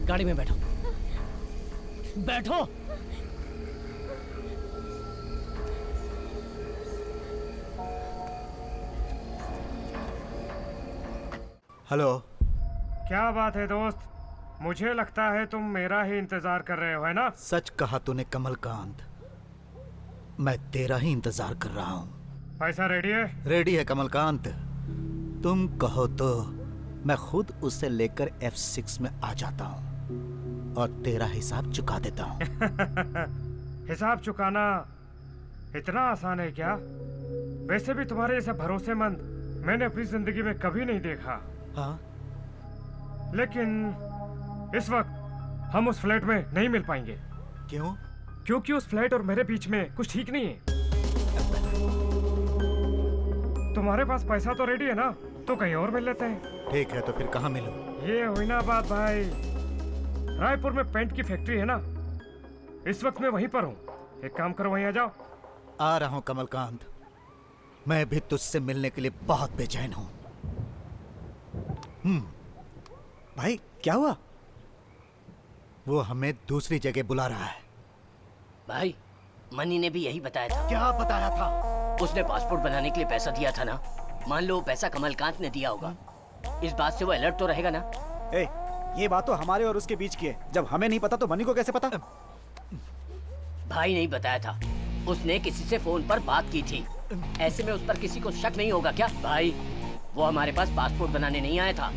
गाड़ी में बैठो। बैठो। हेलो। क्या बात है दोस्त? मुझे लगता है तुम मेरा ही इंतजार कर रहे हो, है ना? सच कहा तूने कमलकांत, मैं तेरा ही इंतजार कर रहा हूँ। पैसा रेडी है? रेडी है कमलकांत, तुम कहो तो मैं खुद उसे लेकर F6 में आ जाता हूँ और तेरा हिसाब चुका देता हूँ। हिसाब चुकाना इतना आसान है क्या? वैसे भी तुम्हारे जैसा भरोसेमंद मैंने अपनी जिंदगी में कभी नहीं देखा। हाँ? लेकिन इस वक्त हम उस फ्लैट में नहीं मिल पाएंगे। क्यों? क्योंकि उस फ्लैट और मेरे बीच में कुछ ठीक नहीं है। तुम्हारे पास पैसा तो रेडी है ना, तो कहीं और मिल लेते हैं। ठीक है, तो फिर कहाँ मिलूं? ये हुई ना बात भाई। रायपुर में पेंट की फैक्ट्री है ना, इस वक्त मैं वहीं पर हूँ। एक काम करो, वहीं आ जाओ। आ रहा हूँ कमलकांत, मैं भी तुझसे मिलने के लिए बहुत बेचैन हूँ। भाई क्या हुआ? वो हमें दूसरी जगह बुला रहा है। भाई, मनी ने भी यही बताया था। क्या बताया था? उसने पासपोर्ट बनाने के लिए पैसा दिया था ना। मान लो वो पैसा कमलकांत ने दिया होगा, इस बात से वो अलर्ट तो रहेगा ना। ए, ये बात तो हमारे और उसके बीच की है। जब हमें नहीं पता तो मनी को कैसे पता? भाई नहीं बताया था, उसने किसी से फोन पर बात की थी। ऐसे में उस पर किसी को शक नहीं होगा क्या? भाई, वो हमारे पास पासपोर्ट बनाने नहीं आया था,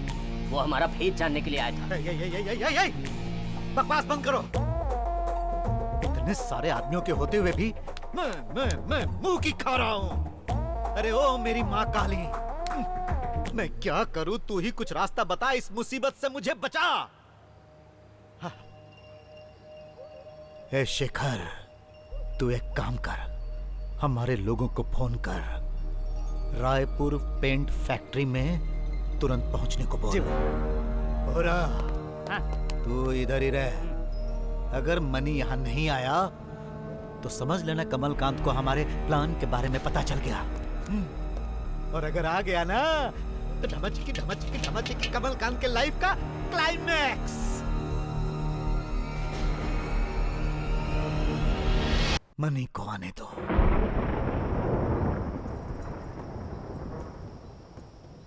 वो हमारा भेद जानने के लिए आया था। बकवास बंद करो। इतने सारे आदमियों के होते हुए भी मैं मुंह की खा रहा हूँ। अरे ओ मेरी माँ काली, मैं क्या करूँ? तू ही कुछ रास्ता बता, इस मुसीबत से मुझे बचा। ए शेखर, तू एक काम कर, हमारे लोगों को फोन कर, रायपुर पेंट फैक्ट्री में तुरंत पहुंचने को बोल। हो रहा, तू इधर ही रह। अगर मनी यहाँ नहीं आया तो समझ लेना कमलकांत को हमारे प्लान के बारे में पता चल गया। और अगर आ गया ना तो ढमच की कमलकांत के लाइफ का क्लाइमैक्स। मनी को आने दो।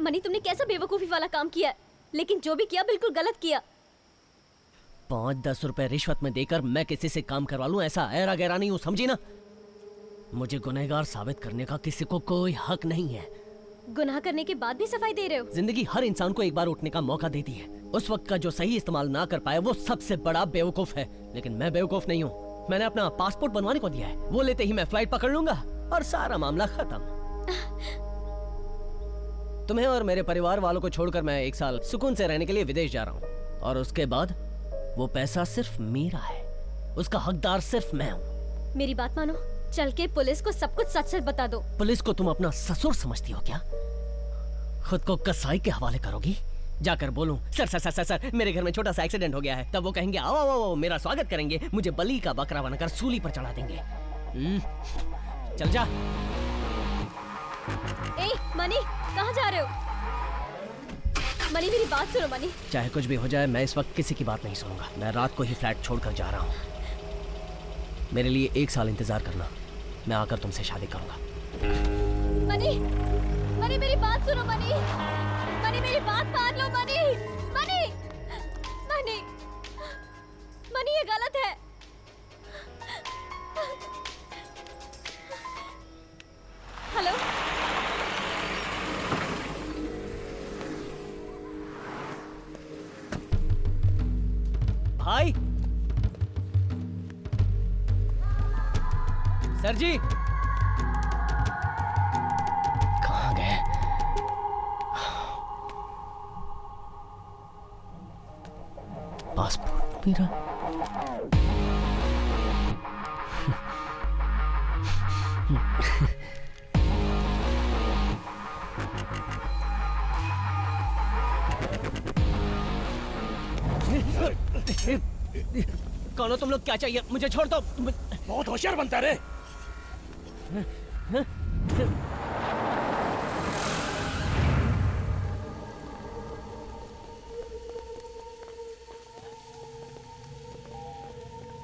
मनी, तुमने कैसा बेवकूफी वाला काम किया है, लेकिन जो भी किया बिल्कुल गलत किया। 5-10 रुपए रिश्वत में देकर मैं किसी से काम करवा लूं, ऐसा ऐरा गैरा नहीं हूं, समझी ना? मुझे गुनहगार साबित करने का किसी को कोई हक नहीं है। गुनाह करने के बाद भी सफाई दे रहे हो? जिंदगी हर इंसान को एक बार उठने का मौका देती है। उस वक्त का जो सही इस्तेमाल ना कर पाए वो सबसे बड़ा बेवकूफ है। लेकिन मैं बेवकूफ नहीं हूँ। मैंने अपना पासपोर्ट बनवाने को दिया है, वो लेते ही मैं फ्लाइट पकड़ लूंगा और सारा मामला खत्म। तुम्हें और मेरे परिवार वालों को छोड़कर मैं 1 साल सुकून से रहने के लिए विदेश जा रहा हूँ, और उसके बाद वो पैसा सिर्फ मेरा है, उसका हकदार सिर्फ मैं हूँ। मेरी बात मानो, चल के पुलिस को सब कुछ सच सच बता दो। पुलिस को तुम अपना ससुर समझती हो क्या? खुद को कसाई के हवाले करोगी? जाकर बोलूं, sir sir sir sir sir मेरे घर में छोटा सा एक्सीडेंट हो गया है, तब वो कहेंगे आओ आओ आओ, मेरा स्वागत करेंगे, मुझे बलि का बकरा बनाकर सूली पर चढ़ा देंगे। चल जा। ए मनी, कहाँ जा रहे हो? मनी, मेरी बात सुनो मनी। चाहे कुछ भी हो जाए, मैं इस वक्त किसी की बात नहीं सुनूंगा। मैं रात को ही फ्लैट छोड़कर जा रहा हूँ। मेरे लिए 1 साल इंतजार करना, मैं आकर तुमसे शादी करूंगा। मनी, मनी मेरी बात सुनो मनी, मनी मेरी बात मान लो मनी, मनी, मनी, मनी ये गलत है। हेलो, भाई, सर जी कहाँ गए? पासपोर्ट मेरा। कौन हो तुम लोग? क्या चाहिए? मुझे छोड़ दो। बहुत होशियार बनता रे।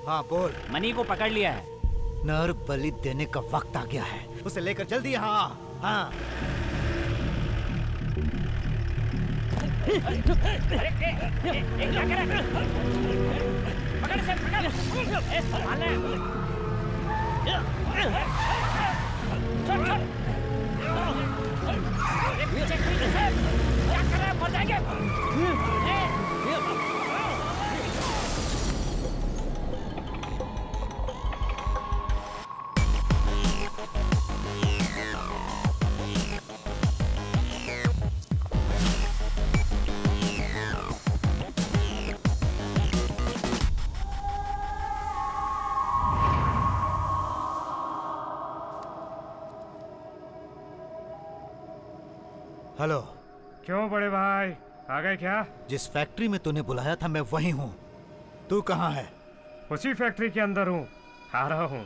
हाँ बोल। मनी को पकड़ लिया है। नर बलि देने का वक्त आ गया है, उसे लेकर जल्दी यहाँ आ। हाँ। क्या कर रहा है? पकड़ इसे, पकड़। ए, संभालना है। छोड़, छोड़। पीछे, पीछे से। क्या कर रहा है? मर जाएंगे। हेलो। क्यों बड़े भाई, आ गए क्या? जिस फैक्ट्री में तूने बुलाया था मैं वही हूँ। तू कहाँ है? उसी फैक्ट्री के अंदर हूँ, आ रहा हूँ।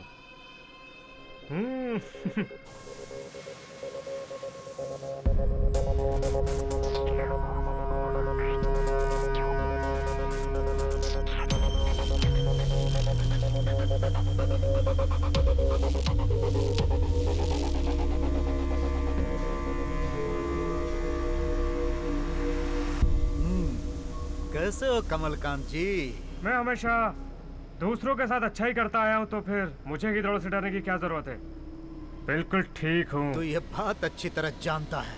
कैसे हो कमलकांत जी? मैं हमेशा दूसरों के साथ अच्छा ही करता आया हूँ, तो फिर मुझे किधरों से डरने की क्या जरूरत है? बिल्कुल ठीक हूँ। तो ये बात अच्छी तरह जानता है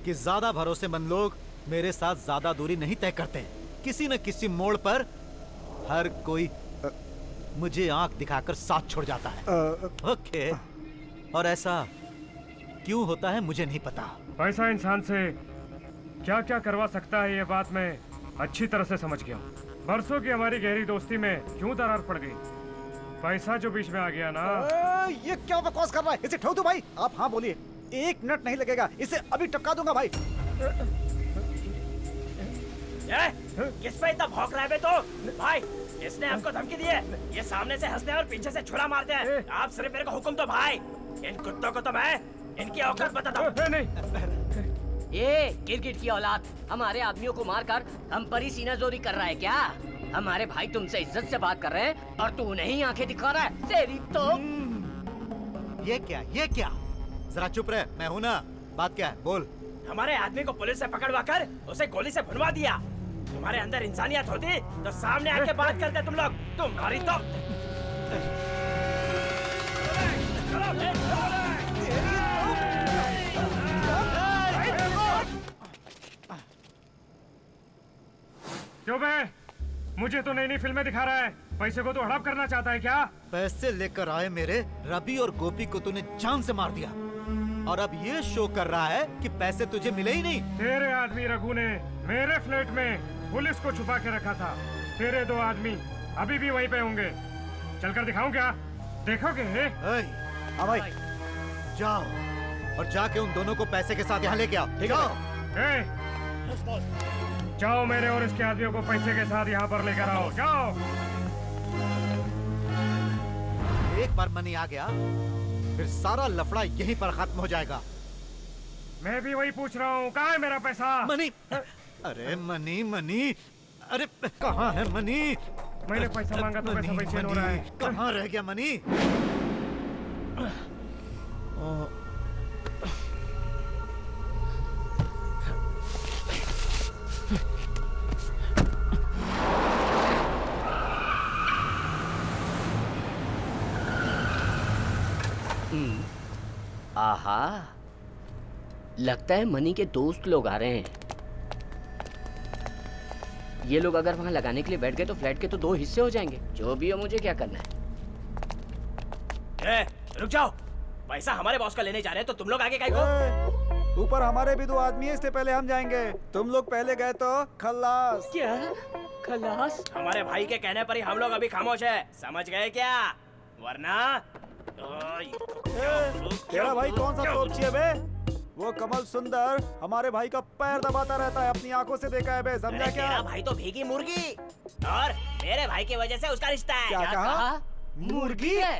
कि ज्यादा भरोसेमंद लोग मेरे साथ ज्यादा दूरी नहीं तय करते। किसी न किसी मोड़ पर हर कोई मुझे आंख दिखाकर साथ छोड़ जाता है। ओके, और ऐसा क्यों होता है मुझे नहीं पता। पैसा इंसान से क्या क्या करवा सकता है, ये बात मैं अच्छी तरह से समझ गया हूँ। बरसों की हमारी गहरी दोस्ती में क्यों दरार पड़ गई? पैसा जो बीच में आ गया ना। ये क्या बकवास कर रहा है? इसे ठोक दो भाई। आप हाँ बोलिए, 1 मिनट नहीं लगेगा, इसे अभी टपका दूंगा भाई। किस पे इतना भौंक रहा है बे तो? भाई, इसने हमको धमकी दी है। ये सामने से हंसते हैं और पीछे से छुरा मारते हैं। आप सिर्फ मेरे को हुक्म दो भाई। इन कुत्तों को तो मैं इनकी औकात बताता हूँ। ये गिरगिट की औलाद हमारे आदमियों को मारकर हम पर ही सीनाजोरी कर रहा है क्या? हमारे भाई तुमसे इज्जत से बात कर रहे हैं और तू उन्हें आंखें दिखा रहा है। तेरी तो ये क्या? जरा चुप रहे, मैं हूं ना। बात क्या है? बोल। हमारे आदमी को पुलिस से पकड़वा कर उसे गोली से भुनवा दिया। तुम्हारे अंदर इंसानियत होती तो सामने आके बात करते तुम लोग। तुम्हारी तो क्यों बे? मुझे तो नई नई फिल्में दिखा रहा है, पैसे को तो हड़प करना चाहता है क्या? पैसे लेकर आए मेरे रवि और गोपी को तूने जान से मार दिया, और अब ये शो कर रहा है कि पैसे तुझे मिले ही नहीं। तेरे आदमी रघु ने मेरे फ्लैट में पुलिस को छुपा के रखा था। तेरे 2 आदमी अभी भी वहीं पे होंगे। चलकर दिखाऊं क्या? देखोगे? हाँ भाई, जाओ और जाके उन दोनों को पैसे के साथ यहाँ लेके आओ। ठीक है? जाओ, मेरे और इसके आदमियों को पैसे के साथ यहाँ पर लेकर आओ। जाओ। एक बार मनी आ गया फिर सारा लफड़ा यहीं पर खत्म हो जाएगा। मैं भी वही पूछ रहा हूँ, कहाँ है मेरा पैसा? मनी, अरे मनी, अरे कहाँ है मनी? मैंने पैसा मांगा तो पैसा बेचैन हो रहा है। कहाँ रह गया मनी? आहा, लगता है मनी के दोस्त लोग आ रहे हैं। ये लोग अगर वहां लगाने के लिए बैठ गए तो फ्लैट के तो 2 हिस्से हो जाएंगे। जो भी हो, मुझे क्या करना है? रुक जाओ, पैसा हमारे बॉस का लेने जा रहे हैं तो तुम लोग आगे काहे को? ऊपर हमारे भी 2 आदमी है, इसलिए पहले हम जाएंगे। तुम लोग पहले गए तो खल्लास। क्या खल्लास? हमारे भाई के कहने पर ही हम लोग अभी खामोश है, समझ गए क्या? वरना तेरा भाई कौन सा तोपची है बे? वो कमल सुंदर हमारे भाई का पैर दबाता रहता है, अपनी आंखों से देखा है बे, समझा क्या? तेरा भाई तो भीगी मुर्गी और मेरे भाई की वजह से उसका रिश्ता है। क्या कहा? मुर्गी है।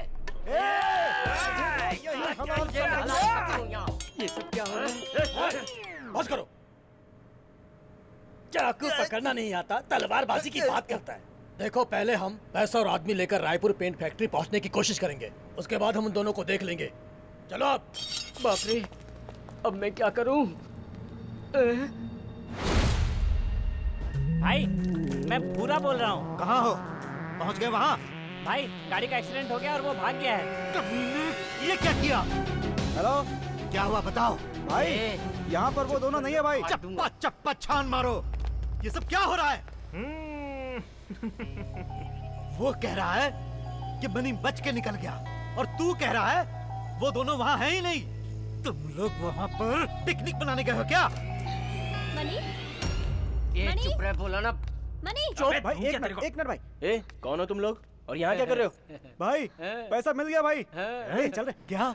ये सब क्या हो रहा है? बस करो। चाकू पकड़ना नहीं आता, तलवारबाजी की बात करता है। देखो, पहले हम पैसा और आदमी लेकर रायपुर पेंट फैक्ट्री पहुंचने की कोशिश करेंगे, उसके बाद हम उन दोनों को देख लेंगे। चलो अब। बाप रे, अब मैं क्या करूं? भाई, मैं पूरा बोल रहा हूँ। कहाँ हो? पहुँच गए वहाँ? भाई, गाड़ी का एक्सीडेंट हो गया और वो भाग गया है। कमीने, ये क्या किया? हेलो, क्या हुआ बताओ? भाई, यहाँ पर वो दोनों नहीं है भाई। चप्पा चप्पा छान मारो। ये सब क्या हो रहा है? वो कह रहा है कि मनी बच के निकल गया और तू कह रहा है वो दोनों वहाँ हैं ही नहीं। तुम लोग वहाँ पर पिकनिक मनाने गए हो क्या? मनी? ये चुप रहे, बोला ना। मनी? चुप भाई, एक मिनट भाई। ए, कौन हो तुम लोग और यहाँ क्या कर रहे हो? भाई, पैसा मिल गया भाई। ए, चल रहे। क्या?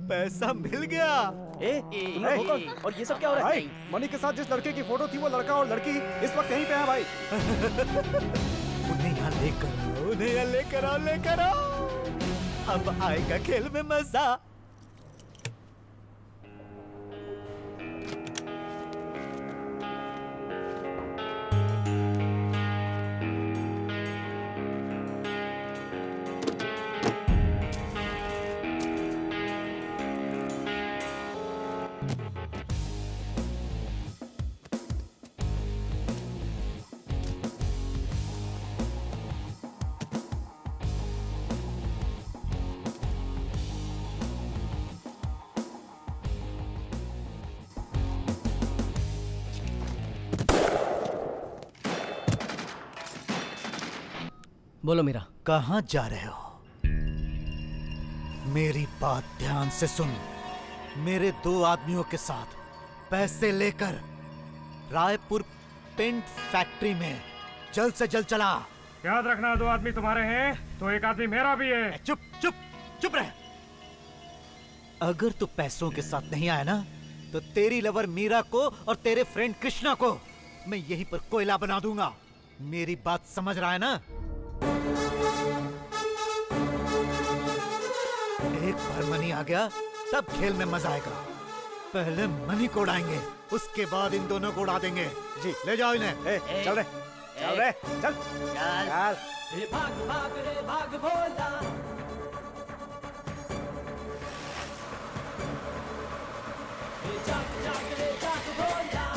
पैसा मिल गया? तुम लोग हो कौन? और ये सब क्या हो रहा है? भाई, मनी के साथ जिस लड़के की फोटो थी वो लड़का और लड़की इस वक्त यहीं पे हैं भाई। उन्हें यहाँ लेकर आओ। अब आएगा खेल में मजा। बोलो मीरा। कहाँ जा रहे हो? मेरी बात ध्यान से सुन। मेरे 2 आदमियों के साथ पैसे लेकर रायपुर पेंट फैक्ट्री में जल्द से जल्द चला। याद रखना, 2 आदमी तुम्हारे हैं तो 1 आदमी मेरा भी है। चुप रह। अगर तू पैसों के साथ नहीं आया ना तो तेरी लवर मीरा को और तेरे फ्रेंड कृष्णा को मैं यहीं पर कोयला बना दूंगा। मेरी बात समझ रहा है ना? एक बार मनी आ गया तब खेल में मजा आएगा। पहले मनी को उड़ाएंगे, उसके बाद इन दोनों को उड़ा देंगे। जी, ले जाओ इन्हें। चल रे, चल। भाग भाग रे भाग भोला। जाग जाग रे जाग भोला।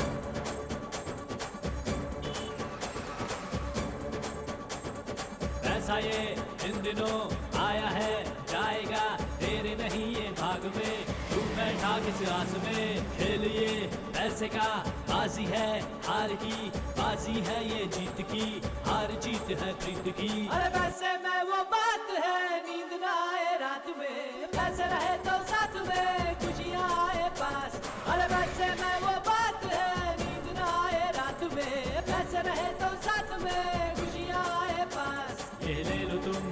पैसा ये इन दिनों आया है जाएगा, तेरे नहीं ये भाग में। तू बैठा किस आस में, खेल ये पैसे का बाजी है, हार की बाजी है ये जीत की, हार जीत है प्रीत की। अरे पैसे में वो बात है, नींद ना आए रात में, पैसे रहे तो साथ में, खुशियाँ आए पास। अरे पैसे में वो बात है, नींद ना आए रात में, पैसे रहे तो साथ में, खुशियाँ आए पास। ये ले लो तुम,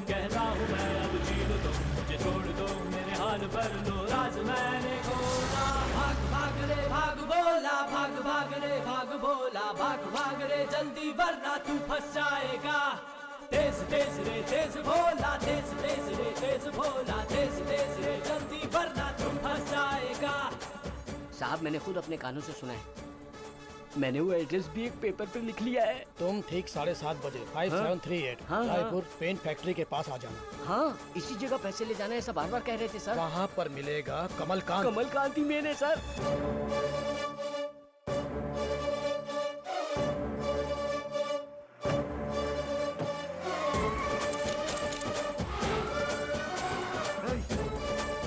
कहता हूँ मैं, अब जी लो तुम, मुझे छोड़ दो, मेरे हाल पर लो राज मैंने खोला। भाग भाग रे भाग बोला, भाग भाग रे भाग बोला, भाग भाग रे जल्दी वरना तू फंस जाएगा। तेज तेज रे तेज भोला, तेज तेज रे तेज भोला, तेज तेज रे जल्दी वरना तू फंस जाएगा। साहब, मैंने खुद अपने कानों से सुना है। मैंने वो एड्रेस भी एक पेपर पे लिख लिया है। तुम ठीक 7:30 बजे 5738 रायपुर पेंट फैक्ट्री के पास आ जाना। हाँ, इसी जगह पैसे ले जाना है, ऐसा बार-बार कह रहे थे सर। वहाँ पर मिलेगा कमलकांत। कमलकांत ही मैंने सर।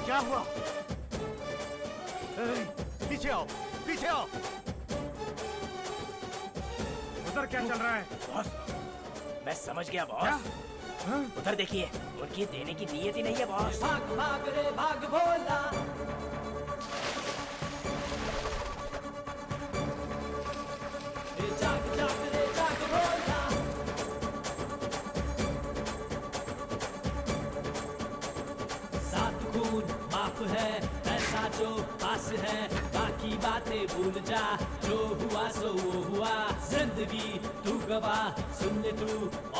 क्या हुआ? पीछे आओ, पीछे आओ। उधर क्या चल रहा है? बॉस, मैं समझ गया बॉस। उधर देखिए, उनकी देने की नीयत ही नहीं है बॉस। भाग भाग रे भाग भोला। जाग जाग रे जाग भोला। सात खून माफ है, पैसा जो पास है, बाकी बातें भूल जा, जो हुआ सो वो हुआ, जिंदगी तू गवा, सुन ले तू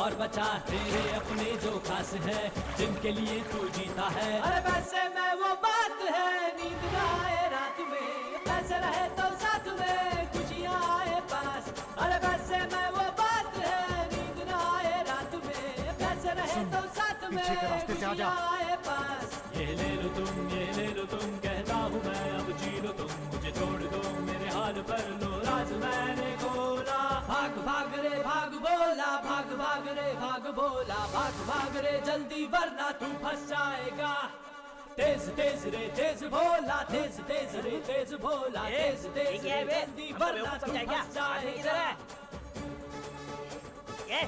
और बचा, तेरे अपने जो खास है, जिनके लिए तू जीता है। अरे वैसे में वो बात है, नींद ना आए रात में, पैसे रहे तो साथ में, खुशियाँ आए पास। अरे वैसे में वो बात है, नींद ना आए रात में, पैसे रहे तो साथ में, पीछे के रास्ते से आ जा। खुशियाँ आए पास। ये ले लो तुम, ये ले लो तुम, कहता हूँ मैं अब जी लो तुम, मुझे छोड़ दो मेरे हाल पर लो राज मैंने खोला। भाग भाग रे भाग बोला, भाग भाग रे भाग बोला, भाग भाग रे जल्दी वरना तू फंस जाएगा। तेज तेज रे तेज भोला, तेज तेज रे तेज भोला, तेज तेज रे जल्दी वरना तू फंस जाएगा। ये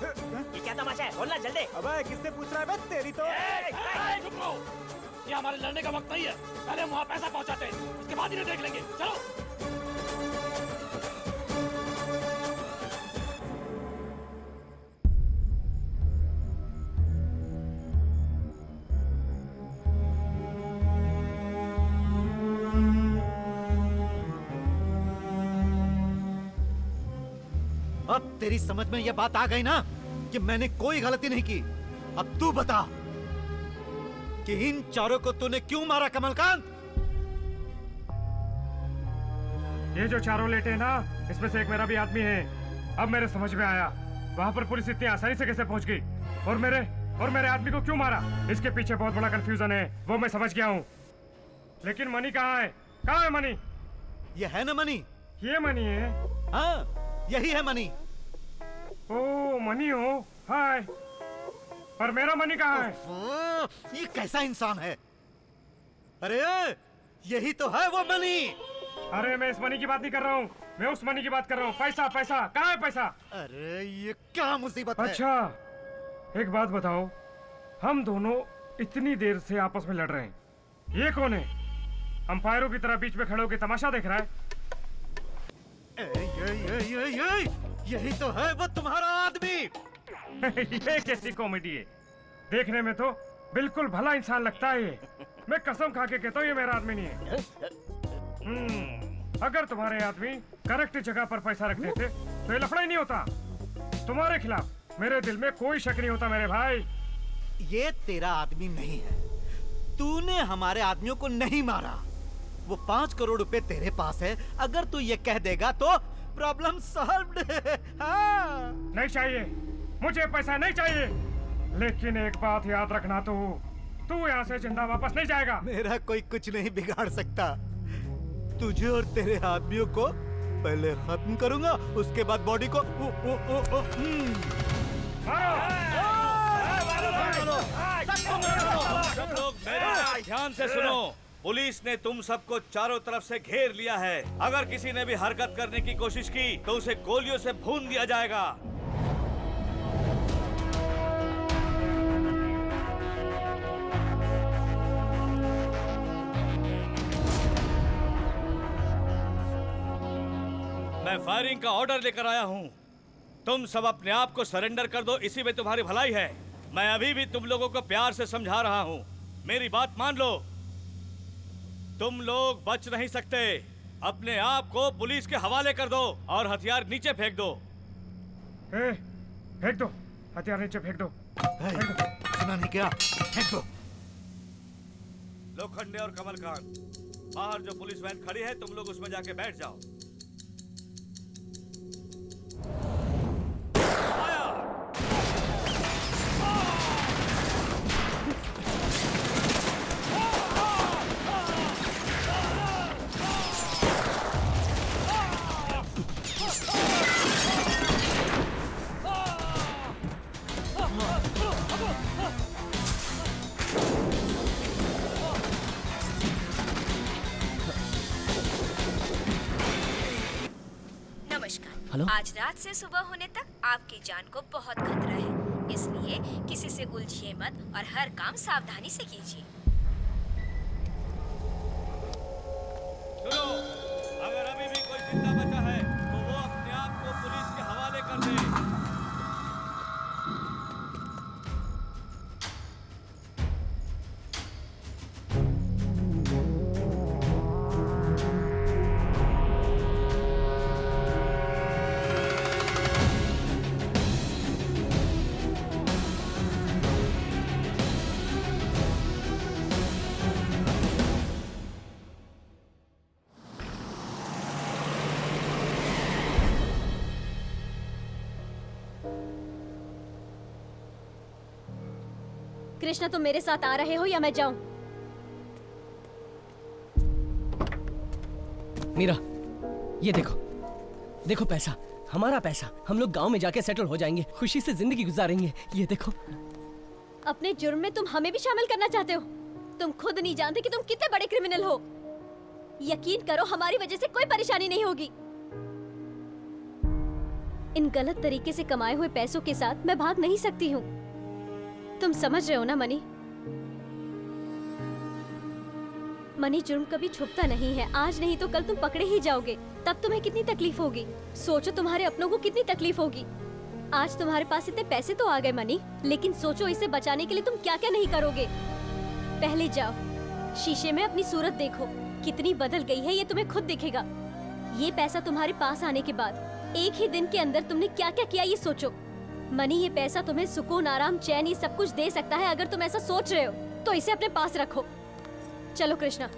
क्या तमाशा है? बोलना जल्दी। अबे किससे पूछ रहा है बे? तेरी तो चुप रहो, ये हमारे लड़ने का वक्त नहीं है। पहले हम वहाँ पैसा पहुँचाते हैं, उसके बाद इन्हें देख लेंगे। चलो। अब तेरी समझ में यह बात आ गई ना कि मैंने कोई गलती नहीं की। अब तू बता कि इन चारों को तूने क्यों मारा कमलकांत? ये जो चारों लेटे हैं ना, इसमें से एक मेरा भी आदमी है। अब मेरे समझ में आया वहां पर पुलिस इतनी आसानी से कैसे पहुंच गई और मेरे आदमी को क्यों मारा। इसके पीछे बहुत बड़ा कंफ्यूजन है, वो मैं समझ गया हूँ। लेकिन मनी कहाँ है? कहाँ है मनी? ये है ना मनी? ये मनी है? हाँ, यही है मनी। ओ मनी हो, हाय। पर मेरा मनी कहाँ है? ये कैसा इंसान है? अरे यही तो है वो मनी। अरे मैं इस मनी की बात नहीं कर रहा हूँ, मैं उस मनी की बात कर रहा हूँ। पैसा पैसा कहाँ है पैसा? अरे ये क्या मुसीबत है? अच्छा एक बात बताओ, हम दोनों इतनी देर से आपस में लड़ रहे हैं, ये कौन है? अंपायरों की तरह बीच में खड़े होकर तमाशा देख रहा है। यही तो है वो तुम्हारा आदमी। ये कैसी कॉमेडी है? देखने में तो बिल्कुल भला इंसान लगता है ये। मैं कसम खा के कहता हूँ ये मेरा आदमी नहीं है। अगर तुम्हारे आदमी करेक्ट जगह पर पैसा रख देते तो ये लफड़ा ही नहीं होता। तुम्हारे खिलाफ मेरे दिल में कोई शक नहीं होता मेरे भाई। ये तेरा आदमी नहीं है, तूने हमारे आदमियों को नहीं मारा। वो 5 करोड़ रुपए तेरे पास है, अगर तू ये कह देगा तो प्रॉब्लम सॉल्व्ड। हाँ। नहीं चाहिए, मुझे पैसा नहीं चाहिए। लेकिन एक बात याद रखना, तू यहाँ से जिंदा वापस नहीं जाएगा। मेरा कोई कुछ नहीं बिगाड़ सकता। तुझे और तेरे आदमियों को पहले खत्म करूंगा, उसके बाद बॉडी को सब लोग मेरी बात ध्यान से सुनो। पुलिस ने तुम सबको चारों तरफ से घेर लिया है। अगर किसी ने भी हरकत करने की कोशिश की तो उसे गोलियों से भून दिया जाएगा। मैं फायरिंग का ऑर्डर लेकर आया हूँ। तुम सब अपने आप को सरेंडर कर दो, इसी में तुम्हारी भलाई है। मैं अभी भी तुम लोगों को प्यार से समझा रहा हूँ, मेरी बात मान लो। तुम लोग बच नहीं सकते। अपने आप को पुलिस के हवाले कर दो और हथियार नीचे फेंक दो। फेंक दो हथियार, नीचे फेंक दो। सुना नहीं क्या? फेंक दो। लोखंडे और कमलकांत, बाहर जो पुलिस वैन खड़ी है तुम लोग उसमें जाके बैठ जाओ। आज रात से सुबह होने तक आपकी जान को बहुत खतरा है, इसलिए किसी से उलझिए मत और हर काम सावधानी से कीजिए। सुनो, अगर अभी भी कोई जिंदा बचा है तो वो अपने आप को पुलिस के हवाले कर दे। कृष्णा तुम मेरे साथ आ रहे हो या मैं जाऊं? मीरा, ये देखो, देखो पैसा, हमारा पैसा। हम लोग गांव में जाके सेटल हो जाएंगे, खुशी से जिंदगी गुजारेंगे। ये देखो। अपने जुर्म में तुम हमें भी शामिल करना चाहते हो? तुम खुद नहीं जानते कि तुम कितने बड़े क्रिमिनल हो। यकीन करो, हमारी वजह से कोई परेशानी नहीं होगी। इन गलत तरीके से कमाए हुए पैसों के साथ मैं भाग नहीं सकती हूँ। तुम समझ रहे हो ना मनी? मनी, जुर्म कभी छुपता नहीं है। आज नहीं तो कल तुम पकड़े ही जाओगे। तब तुम्हें कितनी तकलीफ होगी। सोचो तुम्हारे अपनों को कितनी तकलीफ होगी। आज तुम्हारे पास इतने पैसे तो आ गए मनी, लेकिन सोचो इसे बचाने के लिए तुम क्या क्या नहीं करोगे। पहले जाओ, शीशे में अपनी सूरत देखो, कितनी बदल गई है ये तुम्हें खुद दिखेगा। ये पैसा तुम्हारे पास आने के बाद एक ही दिन के अंदर तुमने क्या क्या किया ये सोचो। मनी, ये पैसा तुम्हें सुकून, आराम, चैन, ये सब कुछ दे सकता है। अगर तुम ऐसा सोच रहे हो तो इसे अपने पास रखो। चलो कृष्णा।